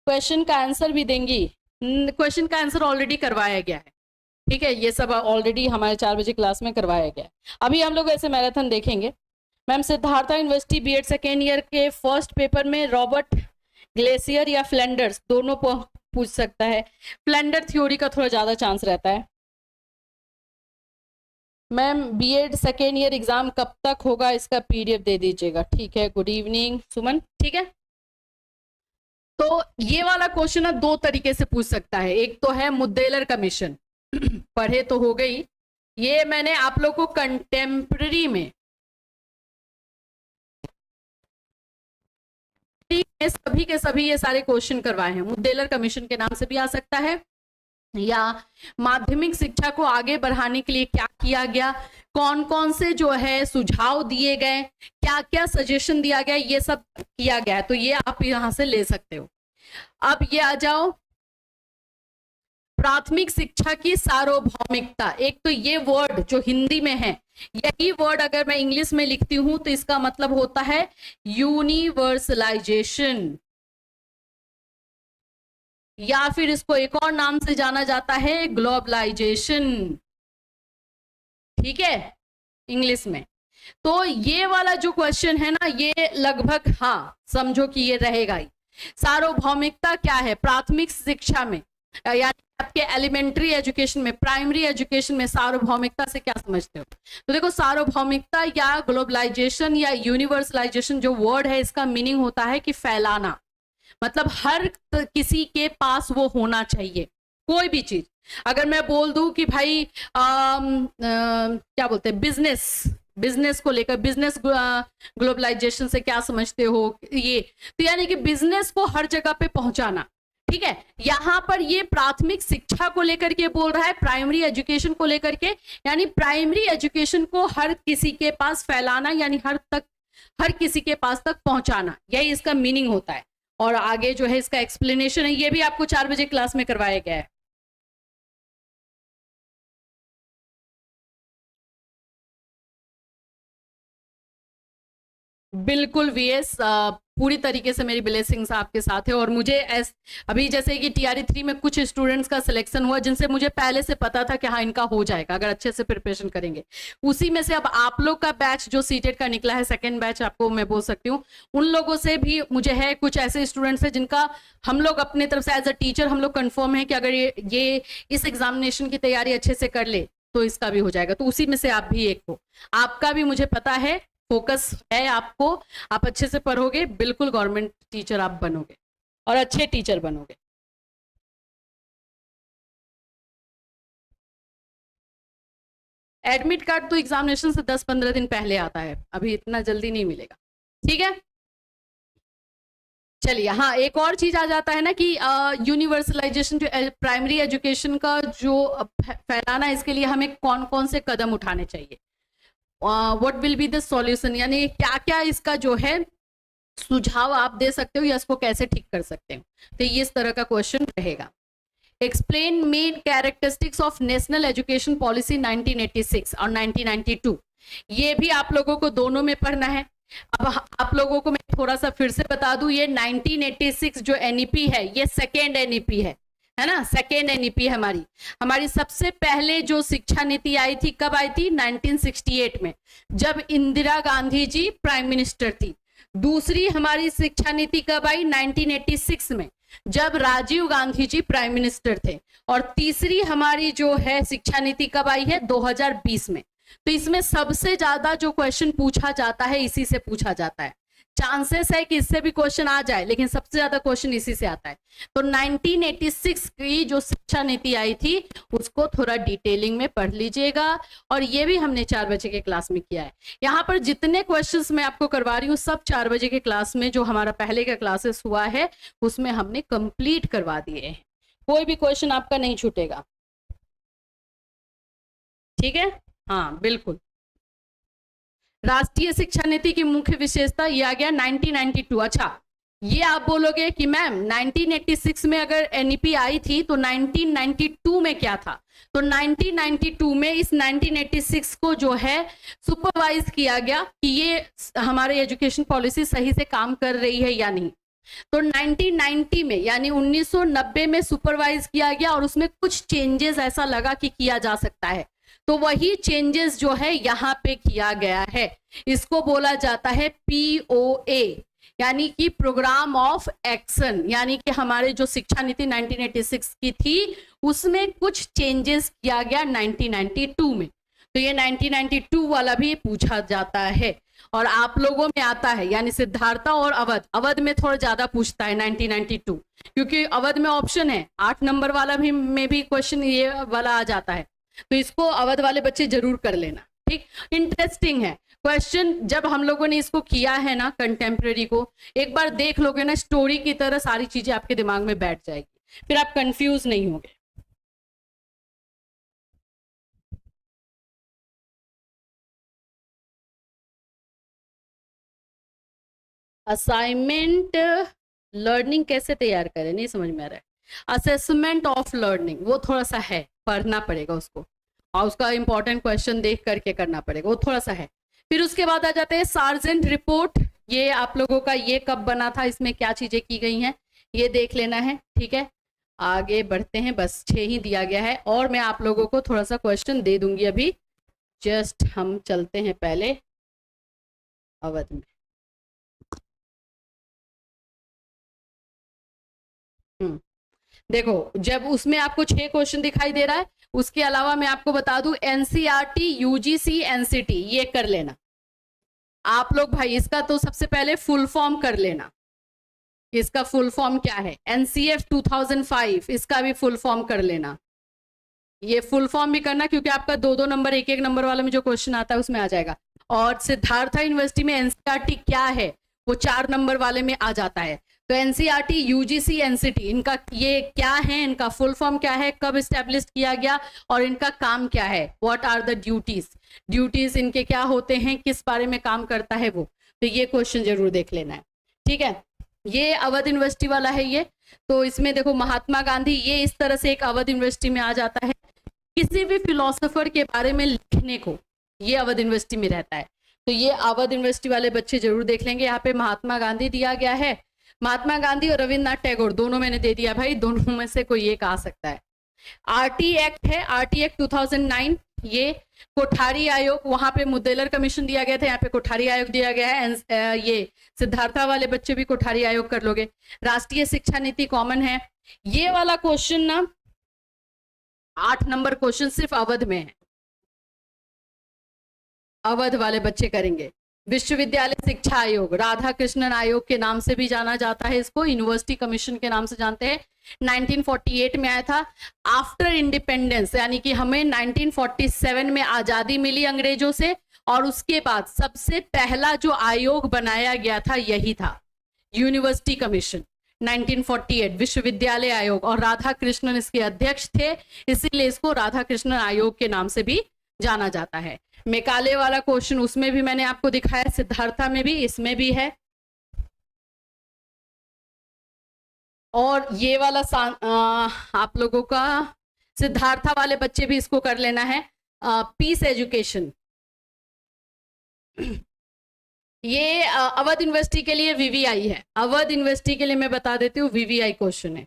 क्वेश्चन का आंसर भी देंगी। क्वेश्चन का आंसर ऑलरेडी करवाया गया है, ठीक है, ये सब ऑलरेडी हमारे 4 बजे क्लास में करवाया गया है। अभी हम लोग ऐसे मैराथन देखेंगे। Ma'am Siddhartha university BEd second year के फर्स्ट पेपर में रॉबर्ट ग्लेशियर या फ्लैंडर्स दोनों पूछ सकता है। फ्लैंडर थ्योरी का थोड़ा ज्यादा चांस रहता है। Ma'am BEd second year exam कब तक होगा, इसका पीडीएफ दे दीजिएगा। ठीक है, गुड इवनिंग सुमन। ठीक है, तो ये वाला क्वेश्चन 2 तरीके से पूछ सकता है। एक तो है मुद्देलर कमीशन पढ़े तो हो गई, ये मैंने आप लोग को कंटेम्प्रेरी में सभी के सभी ये सारे क्वेश्चन करवाए हैं। मुद्देलर कमीशन के नाम से भी आ सकता है, या माध्यमिक शिक्षा को आगे बढ़ाने के लिए क्या किया गया, कौन कौन से जो है सुझाव दिए गए, क्या क्या सजेशन दिया गया, ये सब किया गया है, तो ये आप यहां से ले सकते हो। अब ये आ जाओ प्राथमिक शिक्षा की सार्वभौमिकता। एक तो ये वर्ड जो हिंदी में है, यही वर्ड अगर मैं इंग्लिश में लिखती हूं तो इसका मतलब होता है यूनिवर्सलाइजेशन, या फिर इसको एक और नाम से जाना जाता है ग्लोबलाइजेशन। ठीक है, इंग्लिश में। तो ये वाला जो क्वेश्चन है ना, ये लगभग हाँ समझो कि ये रहेगा ही। सार्वभौमिकता क्या है प्राथमिक शिक्षा में, यानी आपके एलिमेंट्री एजुकेशन में, प्राइमरी एजुकेशन में सार्वभौमिकता से क्या समझते हो? तो देखो, सार्वभौमिकता या ग्लोबलाइजेशन या यूनिवर्सलाइजेशन जो वर्ड है, इसका मीनिंग होता है कि फैलाना, मतलब हर किसी के पास वो होना चाहिए। कोई भी चीज अगर मैं बोल दूं कि भाई क्या बोलते हैं, बिजनेस को लेकर, बिजनेस ग्लोबलाइजेशन से क्या समझते हो, ये तो यानी कि बिजनेस को हर जगह पे पहुंचाना। ठीक है, यहां पर ये प्राथमिक शिक्षा को लेकर के बोल रहा है, प्राइमरी एजुकेशन को लेकर के, यानी प्राइमरी एजुकेशन को हर किसी के पास फैलाना, यानी हर किसी के पास तक पहुंचाना, यही इसका मीनिंग होता है। और आगे जो है इसका एक्सप्लेनेशन है, ये भी आपको 4 बजे क्लास में करवाया गया है। बिल्कुल वीएस, पूरी तरीके से मेरी ब्लेसिंग्स आपके साथ है। और मुझे अभी जैसे कि टीआरई 3 में कुछ स्टूडेंट्स का सिलेक्शन हुआ जिनसे मुझे पहले से पता था कि हाँ इनका हो जाएगा अगर अच्छे से प्रिपरेशन करेंगे। उसी में से अब आप लोग का बैच जो सीटेट का निकला है, सेकेंड बैच आपको मैं बोल सकती हूँ, उन लोगों से भी मुझे है कुछ ऐसे स्टूडेंट्स है जिनका हम लोग अपने तरफ से एज अ टीचर हम लोग कंफर्म है कि अगर ये इस एग्जामिनेशन की तैयारी अच्छे से कर ले तो इसका भी हो जाएगा। तो उसी में से आप भी एक हो, आपका भी मुझे पता है फोकस है आपको, आप अच्छे से पढ़ोगे, बिल्कुल गवर्नमेंट टीचर आप बनोगे और अच्छे टीचर बनोगे। एडमिट कार्ड तो एग्जामिनेशन से 10-15 दिन पहले आता है, अभी इतना जल्दी नहीं मिलेगा। ठीक है, चलिए। हाँ, एक और चीज आ जाता है ना कि यूनिवर्सलाइजेशन जो प्राइमरी एजुकेशन का जो फैलाना है, इसके लिए हमें कौन कौन से कदम उठाने चाहिए, what will be the solution, यानी क्या क्या इसका जो है सुझाव आप दे सकते हो या इसको कैसे ठीक कर सकते हो। तो ये इस तरह का क्वेश्चन रहेगा। Explain main characteristics of national education policy 1986 और 1992, ये भी आप लोगों को दोनों में पढ़ना है। अब आप लोगों को मैं थोड़ा सा फिर से बता दूं, ये 1986 जो एनईपी है ये सेकेंड एनईपी है ना, सेकेंड एनईपी है हमारी सबसे पहले जो शिक्षा नीति आई थी, कब आई थी? 1968 में, जब इंदिरा गांधी जी प्राइम मिनिस्टर थी। दूसरी हमारी शिक्षा नीति कब आई? 1986 में, जब राजीव गांधी जी प्राइम मिनिस्टर थे। और तीसरी हमारी जो है शिक्षा नीति कब आई है? 2020 में। तो इसमें सबसे ज्यादा जो क्वेश्चन पूछा जाता है इसी से पूछा जाता है। चांसेस है कि इससे भी क्वेश्चन आ जाए, लेकिन सबसे ज्यादा क्वेश्चन इसी से आता है। तो 1986 की जो शिक्षा नीति आई थी उसको थोड़ा डिटेलिंग में पढ़ लीजिएगा, और ये भी हमने 4 बजे के क्लास में किया है। यहाँ पर जितने क्वेश्चंस मैं आपको करवा रही हूँ सब 4 बजे के क्लास में, जो हमारा पहले का क्लासेस हुआ है उसमें हमने कंप्लीट करवा दिए हैं। कोई भी क्वेश्चन आपका नहीं छूटेगा। ठीक है, हाँ बिल्कुल। राष्ट्रीय शिक्षा नीति की मुख्य विशेषता, ये आ गया 1992। अच्छा, ये आप बोलोगे कि मैम 1986 में अगर एनईपी आई थी तो 1992 में क्या था, तो 1992 में इस 1986 को जो है सुपरवाइज किया गया कि ये हमारे एजुकेशन पॉलिसी सही से काम कर रही है या नहीं। तो 1990 में यानी 1990 में सुपरवाइज किया गया और उसमें कुछ चेंजेस ऐसा लगा कि किया जा सकता है, तो वही चेंजेस जो है यहाँ पे किया गया है। इसको बोला जाता है POA, यानी कि प्रोग्राम ऑफ एक्शन, यानी कि हमारे जो शिक्षा नीति 1986 की थी उसमें कुछ चेंजेस किया गया 1992 में। तो ये 1992 वाला भी पूछा जाता है और आप लोगों में आता है, यानी सिद्धार्था और अवध, अवध में थोड़ा ज्यादा पूछता है 1992, क्योंकि अवध में ऑप्शन है 8 नंबर वाला भी में भी क्वेश्चन ये वाला आ जाता है, तो इसको अवध वाले बच्चे जरूर कर लेना। ठीक, इंटरेस्टिंग है क्वेश्चन। जब हम लोगों ने इसको किया है ना कंटेम्प्रेरी को, एक बार देख लोगे ना स्टोरी की तरह सारी चीजें आपके दिमाग में बैठ जाएगी, फिर आप कंफ्यूज नहीं होंगे। असाइनमेंट लर्निंग कैसे तैयार करें, नहीं समझ में आ रहा है। असेसमेंट ऑफ लर्निंग वो थोड़ा सा है, पढ़ना पड़ेगा उसको और उसका इंपॉर्टेंट क्वेश्चन देख करके करना पड़ेगा, वो थोड़ा सा है। फिर उसके बाद आ जाते हैं सार्जेंट रिपोर्ट, ये आप लोगों का ये कब बना था, इसमें क्या चीजें की गई हैं ये देख लेना है। ठीक है, आगे बढ़ते हैं, बस 6 ही दिया गया है और मैं आप लोगों को थोड़ा सा क्वेश्चन दे दूंगी अभी। जस्ट हम चलते हैं पहले अवध में। देखो जब उसमें आपको 6 क्वेश्चन दिखाई दे रहा है, उसके अलावा मैं आपको बता दूं एनसीईआरटी, यूजीसी, एनसीटी ये कर लेना आप लोग भाई। इसका तो सबसे पहले फुल फॉर्म कर लेना, इसका फुल फॉर्म क्या है। एनसीएफ 2005 इसका भी फुल फॉर्म कर लेना, ये फुल फॉर्म भी करना क्योंकि आपका 2-2 नंबर 1-1 नंबर वाला में जो क्वेश्चन आता है उसमें आ जाएगा। और सिद्धार्था यूनिवर्सिटी में एनसीईआरटी क्या है वो 4 नंबर वाले में आ जाता है। तो एनसीईआरटी, यूजीसी, एनसीटी इनका ये क्या है, इनका फुल फॉर्म क्या है, कब स्टैब्लिश किया गया और इनका काम क्या है, what are the duties, duties इनके क्या होते हैं, किस बारे में काम करता है वो। तो ये क्वेश्चन जरूर देख लेना है। ठीक है, ये अवध यूनिवर्सिटी वाला है ये। तो इसमें देखो महात्मा गांधी, ये इस तरह से एक अवध यूनिवर्सिटी में आ जाता है। किसी भी फिलोसोफर के बारे में लिखने को ये अवध यूनिवर्सिटी में रहता है, तो ये अवध यूनिवर्सिटी वाले बच्चे जरूर देख लेंगे। यहाँ पे महात्मा गांधी दिया गया है, महात्मा गांधी और रविन्द्रनाथ टैगोर दोनों मैंने दे दिया भाई, दोनों में से कोई एक आ सकता है। आरटी एक्ट है, आरटी एक्ट 2009, ये कोठारी आयोग, वहां पे मुद्देलर कमीशन दिया गया था, यहाँ पे कोठारी आयोग दिया गया है। ये सिद्धार्था वाले बच्चे भी कोठारी आयोग कर लोगे। राष्ट्रीय शिक्षा नीति कॉमन है। ये वाला क्वेश्चन ना 8 नंबर क्वेश्चन सिर्फ अवध में है, अवध वाले बच्चे करेंगे। विश्वविद्यालय शिक्षा आयोग, राधा कृष्णन आयोग के नाम से भी जाना जाता है, इसको यूनिवर्सिटी कमीशन के नाम से जानते हैं। 1948 में आया था आफ्टर इंडिपेंडेंस, यानी कि हमें 1947 में आजादी मिली अंग्रेजों से, और उसके बाद सबसे पहला जो आयोग बनाया गया था यही था यूनिवर्सिटी कमीशन 1948 विश्वविद्यालय आयोग, और राधा कृष्णन इसके अध्यक्ष थे, इसीलिए इसको राधा कृष्णन आयोग के नाम से भी जाना जाता है। मेकाले वाला क्वेश्चन उसमें भी मैंने आपको दिखाया, सिद्धार्था में भी, इसमें भी है। और ये वाला आप लोगों का सिद्धार्था वाले बच्चे भी इसको कर लेना है, पीस एजुकेशन। ये अवध यूनिवर्सिटी के लिए वीवीआई है, अवध यूनिवर्सिटी के लिए मैं बता देती हूँ वीवीआई क्वेश्चन है,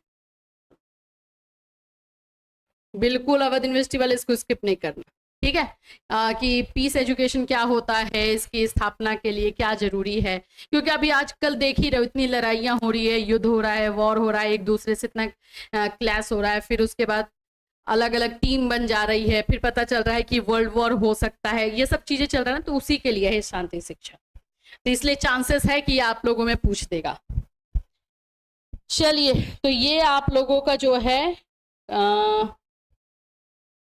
बिल्कुल अवध यूनिवर्सिटी वाले इसको स्किप नहीं करना। ठीक है, कि पीस एजुकेशन क्या होता है, इसकी स्थापना के लिए क्या जरूरी है, क्योंकि अभी आजकल देख ही रहे हो इतनी लड़ाइयाँ हो रही है, युद्ध हो रहा है, वॉर हो रहा है, एक दूसरे से इतना क्लैश हो रहा है, फिर उसके बाद अलग अलग टीम बन जा रही है, फिर पता चल रहा है कि वर्ल्ड वॉर हो सकता है, ये सब चीजें चल रहा है ना, तो उसी के लिए है शांति शिक्षा, तो इसलिए चांसेस है कि आप लोगों में पूछ देगा। चलिए, तो ये आप लोगों का जो है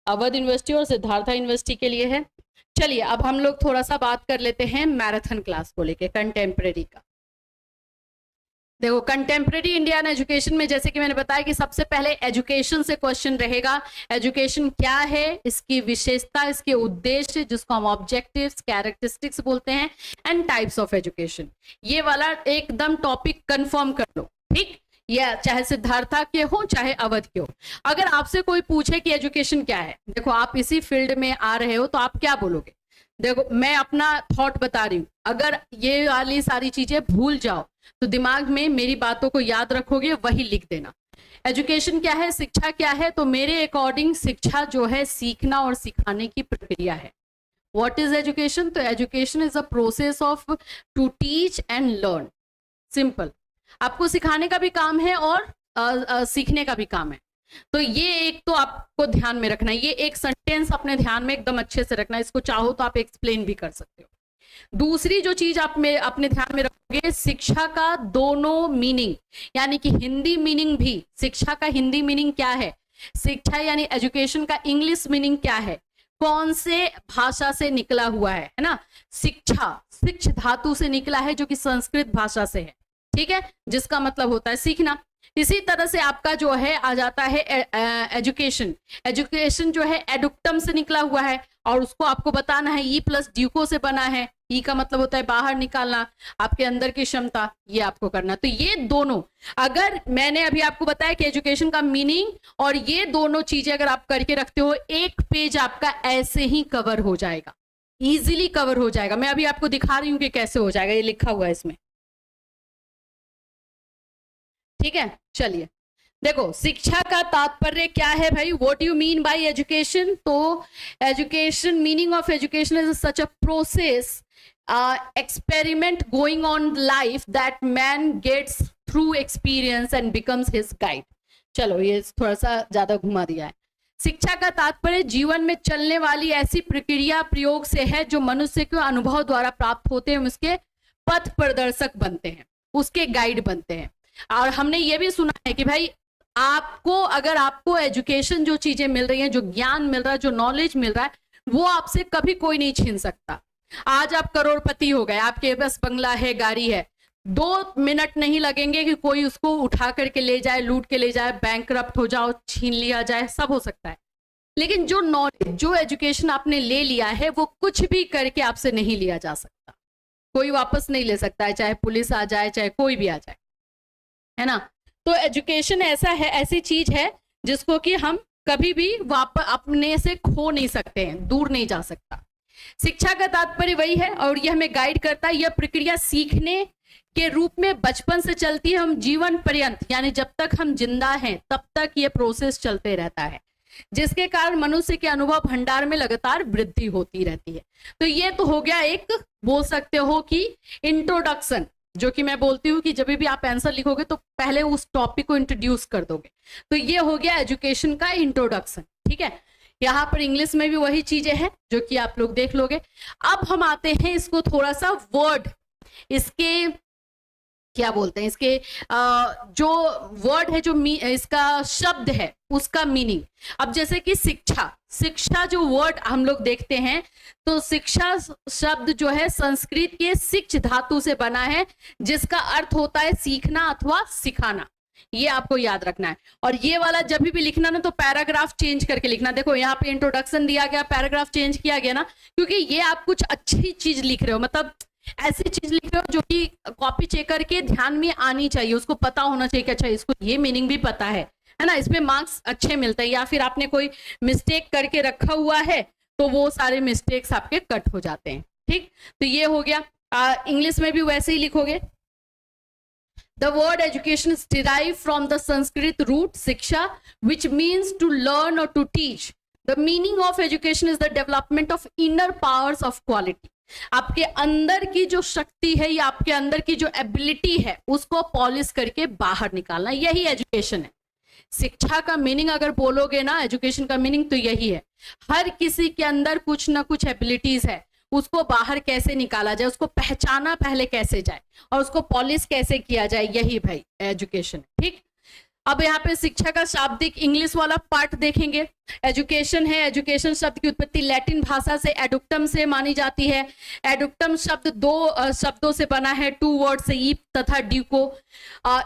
अवध यूनिवर्सिटी और सिद्धार्था यूनिवर्सिटी के लिए है। चलिए अब हम लोग थोड़ा सा बात कर लेते हैं मैराथन क्लास को लेके, कंटेम्प्रेरी का। देखो कंटेम्प्रेरी इंडियन एजुकेशन में जैसे कि मैंने बताया कि सबसे पहले एजुकेशन से क्वेश्चन रहेगा। एजुकेशन क्या है, इसकी विशेषता, इसके उद्देश्य जिसको हम ऑब्जेक्टिव्स, कैरेक्टरिस्टिक्स बोलते हैं, एंड टाइप्स ऑफ एजुकेशन। ये वाला एकदम टॉपिक कंफर्म कर लो, ठीक। या चाहे सिद्धार्था के हो चाहे अवध के हो। अगर आपसे कोई पूछे कि एजुकेशन क्या है, देखो आप इसी फील्ड में आ रहे हो तो आप क्या बोलोगे? देखो मैं अपना थॉट बता रही हूँ, अगर ये वाली सारी चीजें भूल जाओ तो दिमाग में मेरी बातों को याद रखोगे, वही लिख देना। एजुकेशन क्या है, शिक्षा क्या है? तो मेरे अकॉर्डिंग शिक्षा जो है सीखना और सिखाने की प्रक्रिया है। What is education? तो education is a process of to teach and learn. Simple. आपको सिखाने का भी काम है और सीखने का भी काम है। तो ये एक तो आपको ध्यान में रखना है, ये एक सेंटेंस अपने ध्यान में एकदम अच्छे से रखना है। इसको चाहो तो आप एक्सप्लेन भी कर सकते हो। दूसरी जो चीज आप में अपने ध्यान में रखोगे, शिक्षा का दोनों मीनिंग, यानी कि हिंदी मीनिंग भी, शिक्षा का हिंदी मीनिंग क्या है, शिक्षा यानी एजुकेशन का इंग्लिश मीनिंग क्या है, कौन से भाषा से निकला हुआ है ना। शिक्षा शिक्ष धातु से निकला है जो कि संस्कृत भाषा से है, ठीक है, जिसका मतलब होता है सीखना। इसी तरह से आपका जो है आ जाता है एजुकेशन। एजुकेशन जो है एडुक्टम से निकला हुआ है और उसको आपको बताना है ई प्लस ड्यूको से बना है। ई का मतलब होता है बाहर निकालना, आपके अंदर की क्षमता, ये आपको करना। तो ये दोनों, अगर मैंने अभी आपको बताया कि एजुकेशन का मीनिंग और ये दोनों चीजें अगर आप करके रखते हो, एक पेज आपका ऐसे ही कवर हो जाएगा, इजीली कवर हो जाएगा। मैं अभी आपको दिखा रही हूं कि कैसे हो जाएगा, ये लिखा हुआ है इसमें, ठीक है। चलिए देखो, शिक्षा का तात्पर्य क्या है भाई? What you mean by education? तो education, meaning of education is such a process, experiment going on life that man gets through experience and becomes his guide। चलो ये थोड़ा सा ज्यादा घुमा दिया है। शिक्षा का तात्पर्य जीवन में चलने वाली ऐसी प्रक्रिया प्रयोग से है जो मनुष्य के अनुभव द्वारा प्राप्त होते हैं, उसके पथ प्रदर्शक बनते हैं, उसके गाइड बनते हैं। और हमने ये भी सुना है कि भाई आपको, अगर आपको एजुकेशन जो चीजें मिल रही हैं, जो ज्ञान मिल रहा है, जो नॉलेज मिल रहा है, वो आपसे कभी कोई नहीं छीन सकता। आज आप करोड़पति हो गए, आपके पास बंगला है, गाड़ी है, 2 मिनट नहीं लगेंगे कि कोई उसको उठा करके ले जाए, लूट के ले जाए, बैंकरप्ट हो जाओ, छीन लिया जाए, सब हो सकता है। लेकिन जो नॉलेज, जो एजुकेशन आपने ले लिया है, वो कुछ भी करके आपसे नहीं लिया जा सकता, कोई वापस नहीं ले सकता है, चाहे पुलिस आ जाए, चाहे कोई भी आ जाए, है ना। तो एजुकेशन ऐसा है, ऐसी चीज है जिसको कि हम कभी भी वापस अपने से खो नहीं सकते हैं, दूर नहीं जा सकता। शिक्षा का तात्पर्य वही है और यह हमें गाइड करता है। यह प्रक्रिया सीखने के रूप में बचपन से चलती है, हम जीवन पर्यंत, यानी जब तक हम जिंदा हैं तब तक ये प्रोसेस चलते रहता है, जिसके कारण मनुष्य के अनुभव भंडार में लगातार वृद्धि होती रहती है। तो ये तो हो गया एक, बोल सकते हो कि इंट्रोडक्शन, जो कि मैं बोलती हूँ कि जब भी आप आंसर लिखोगे तो पहले उस टॉपिक को इंट्रोड्यूस कर दोगे। तो ये हो गया एजुकेशन का इंट्रोडक्शन, ठीक है। यहाँ पर इंग्लिश में भी वही चीजें हैं जो कि आप लोग देख लोगे। अब हम आते हैं इसको थोड़ा सा वर्ड, इसके क्या बोलते हैं, इसके जो वर्ड है, जो इसका शब्द है, उसका मीनिंग। अब जैसे कि शिक्षा, शिक्षा जो वर्ड हम लोग देखते हैं, तो शिक्षा शब्द जो है संस्कृत के शिक्ष धातु से बना है, जिसका अर्थ होता है सीखना अथवा सिखाना। ये आपको याद रखना है। और ये वाला जब भी लिखना ना, तो पैराग्राफ चेंज करके लिखना। देखो यहाँ पे इंट्रोडक्शन दिया गया, पैराग्राफ चेंज किया गया ना, क्योंकि ये आप कुछ अच्छी चीज लिख रहे हो, मतलब ऐसी चीज लिख रहे हो जो कि कॉपी चेक करके ध्यान में आनी चाहिए, उसको पता होना चाहिए कि अच्छा इसको ये मीनिंग भी पता है ना। इसमें मार्क्स अच्छे मिलते हैं। या फिर आपने कोई मिस्टेक करके रखा हुआ है तो वो सारे मिस्टेक्स आपके कट हो जाते हैं, ठीक। तो ये हो गया। इंग्लिश में भी वैसे ही लिखोगे। The word education is derived from the Sanskrit root shiksha, which means to learn or to teach. The meaning of education is the development of inner powers of quality. आपके अंदर की जो शक्ति है या आपके अंदर की जो एबिलिटी है, उसको पॉलिश करके बाहर निकालना, यही एजुकेशन है। शिक्षा का मीनिंग अगर बोलोगे ना, एजुकेशन का मीनिंग तो यही है। हर किसी के अंदर कुछ ना कुछ एबिलिटीज है, उसको बाहर कैसे निकाला जाए, उसको पहचाना पहले कैसे जाए और उसको पॉलिश कैसे किया जाए, यही भाई एजुकेशन, ठीक। अब यहाँ पे शिक्षा का शाब्दिक इंग्लिश वाला पार्ट देखेंगे। एजुकेशन है, एजुकेशन शब्द की उत्पत्ति लैटिन भाषा से एडुक्टम से मानी जाती है। एडुक्टम शब्द दो शब्दों से बना है, 2 वर्ड से, ई तथा ड्यूको।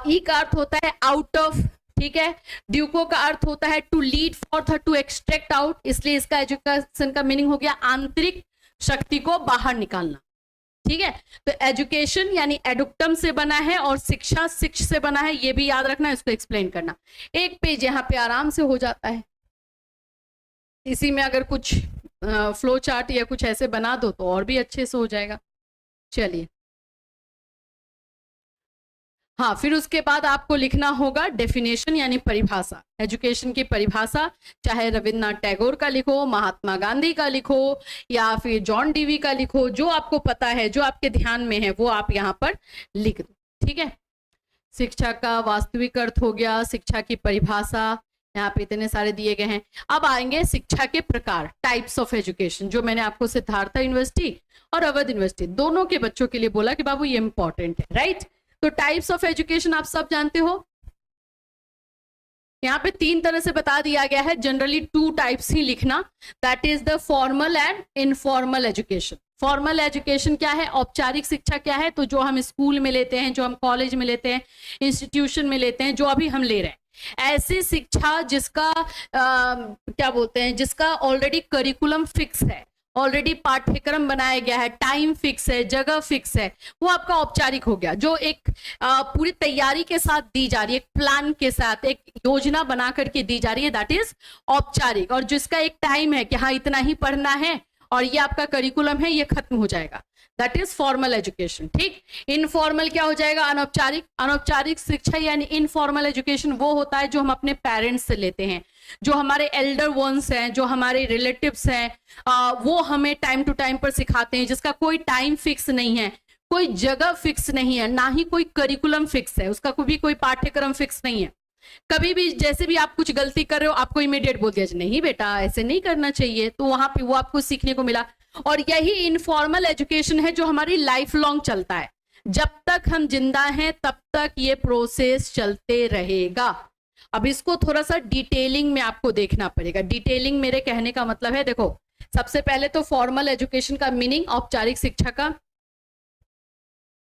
ई का अर्थ होता है आउट ऑफ, ठीक है। ड्यूको का अर्थ होता है to lead for, to extract out, इसलिए इसका एजुकेशन का मीनिंग हो गया आंतरिक शक्ति को बाहर निकालना, ठीक है। तो एजुकेशन यानी एडुक्टम से बना है और शिक्षा शिक्ष से बना है, ये भी याद रखना, इसको एक्सप्लेन करना। एक पेज यहाँ पे आराम से हो जाता है। इसी में अगर कुछ फ्लो चार्ट या कुछ ऐसे बना दो तो और भी अच्छे से हो जाएगा। चलिए, हाँ, फिर उसके बाद आपको लिखना होगा डेफिनेशन यानी परिभाषा। एजुकेशन की परिभाषा चाहे रविन्द्रनाथ टैगोर का लिखो, महात्मा गांधी का लिखो, या फिर जॉन डीवी का लिखो, जो आपको पता है, जो आपके ध्यान में है, वो आप यहाँ पर लिख दो, ठीक है। शिक्षा का वास्तविक अर्थ हो गया, शिक्षा की परिभाषा, यहाँ पे इतने सारे दिए गए हैं। अब आएंगे शिक्षा के प्रकार, टाइप्स ऑफ एजुकेशन, जो मैंने आपको सिद्धार्थ यूनिवर्सिटी और अवध यूनिवर्सिटी दोनों के बच्चों के लिए बोला कि बाबू ये इंपॉर्टेंट है, राइट। तो टाइप्स ऑफ एजुकेशन आप सब जानते हो, यहाँ पे 3 तरह से बता दिया गया है, जनरली 2 टाइप्स ही लिखना, that is the formal and informal education. Formal education क्या है, औपचारिक शिक्षा क्या है, तो जो हम स्कूल में लेते हैं, जो हम कॉलेज में लेते हैं, इंस्टीट्यूशन में लेते हैं, जो अभी हम ले रहे हैं, ऐसी शिक्षा जिसका क्या बोलते हैं, जिसका ऑलरेडी करिकुलम फिक्स है, ऑलरेडी पाठ्यक्रम बनाया गया है, टाइम फिक्स है, जगह फिक्स है, वो आपका औपचारिक हो गया। जो एक पूरी तैयारी के साथ दी जा रही है, एक प्लान के साथ, एक योजना बना करके दी जा रही है, दैट इज औपचारिक। और जिसका एक टाइम है कि हाँ इतना ही पढ़ना है और ये आपका करिकुलम है, ये खत्म हो जाएगा, दैट इज फॉर्मल एजुकेशन, ठीक। इनफॉर्मल क्या हो जाएगा, अनौपचारिक। अनौपचारिक शिक्षा यानी इनफॉर्मल एजुकेशन वो होता है जो हम अपने पेरेंट्स से लेते हैं, जो हमारे एल्डर वंस हैं, जो हमारे रिलेटिव्स हैं, वो हमें टाइम टू टाइम पर सिखाते हैं, जिसका कोई टाइम फिक्स नहीं है, कोई जगह फिक्स नहीं है, ना ही कोई करिकुलम फिक्स है, उसका कोई पाठ्यक्रम फिक्स नहीं है। कभी भी जैसे भी आप कुछ गलती कर रहे हो, आपको इमीडिएट बोल दिया नहीं बेटा ऐसे नहीं करना चाहिए, तो वहां पे वो आपको सीखने को मिला। और यही इनफॉर्मल एजुकेशन है जो हमारी लाइफ लॉन्ग चलता है, जब तक हम जिंदा हैं तब तक ये प्रोसेस चलते रहेगा। अब इसको थोड़ा सा डिटेलिंग में आपको देखना पड़ेगा। डिटेलिंग मेरे कहने का मतलब है, देखो सबसे पहले तो फॉर्मल एजुकेशन का मीनिंग, औपचारिक शिक्षा का,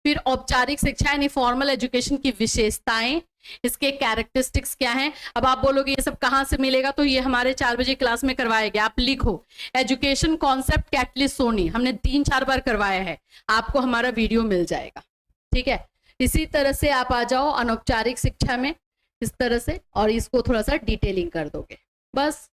फिर औपचारिक शिक्षा यानी फॉर्मल एजुकेशन की विशेषताएं, इसके कैरेक्टरिस्टिक्स क्या हैं। अब आप बोलोगे ये सब कहाँ से मिलेगा, तो ये हमारे 4 बजे क्लास में करवाया गया, आप लिखो एजुकेशन कॉन्सेप्ट कैटलिस्ट सोनी, हमने 3-4 बार करवाया है, आपको हमारा वीडियो मिल जाएगा, ठीक है। इसी तरह से आप आ जाओ अनौपचारिक शिक्षा में इस तरह से, और इसको थोड़ा सा डिटेलिंग कर दोगे, बस।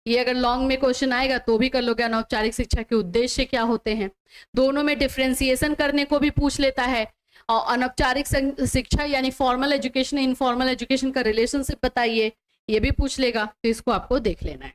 ये अगर लॉन्ग में क्वेश्चन आएगा तो भी कर लोगे। अनौपचारिक शिक्षा के उद्देश्य क्या होते हैं, दोनों में डिफ्रेंसिएशन करने को भी पूछ लेता है। और अनौपचारिक शिक्षा यानी फॉर्मल एजुकेशन, इनफॉर्मल एजुकेशन का रिलेशनशिप बताइए, ये भी पूछ लेगा, तो इसको आपको देख लेना है।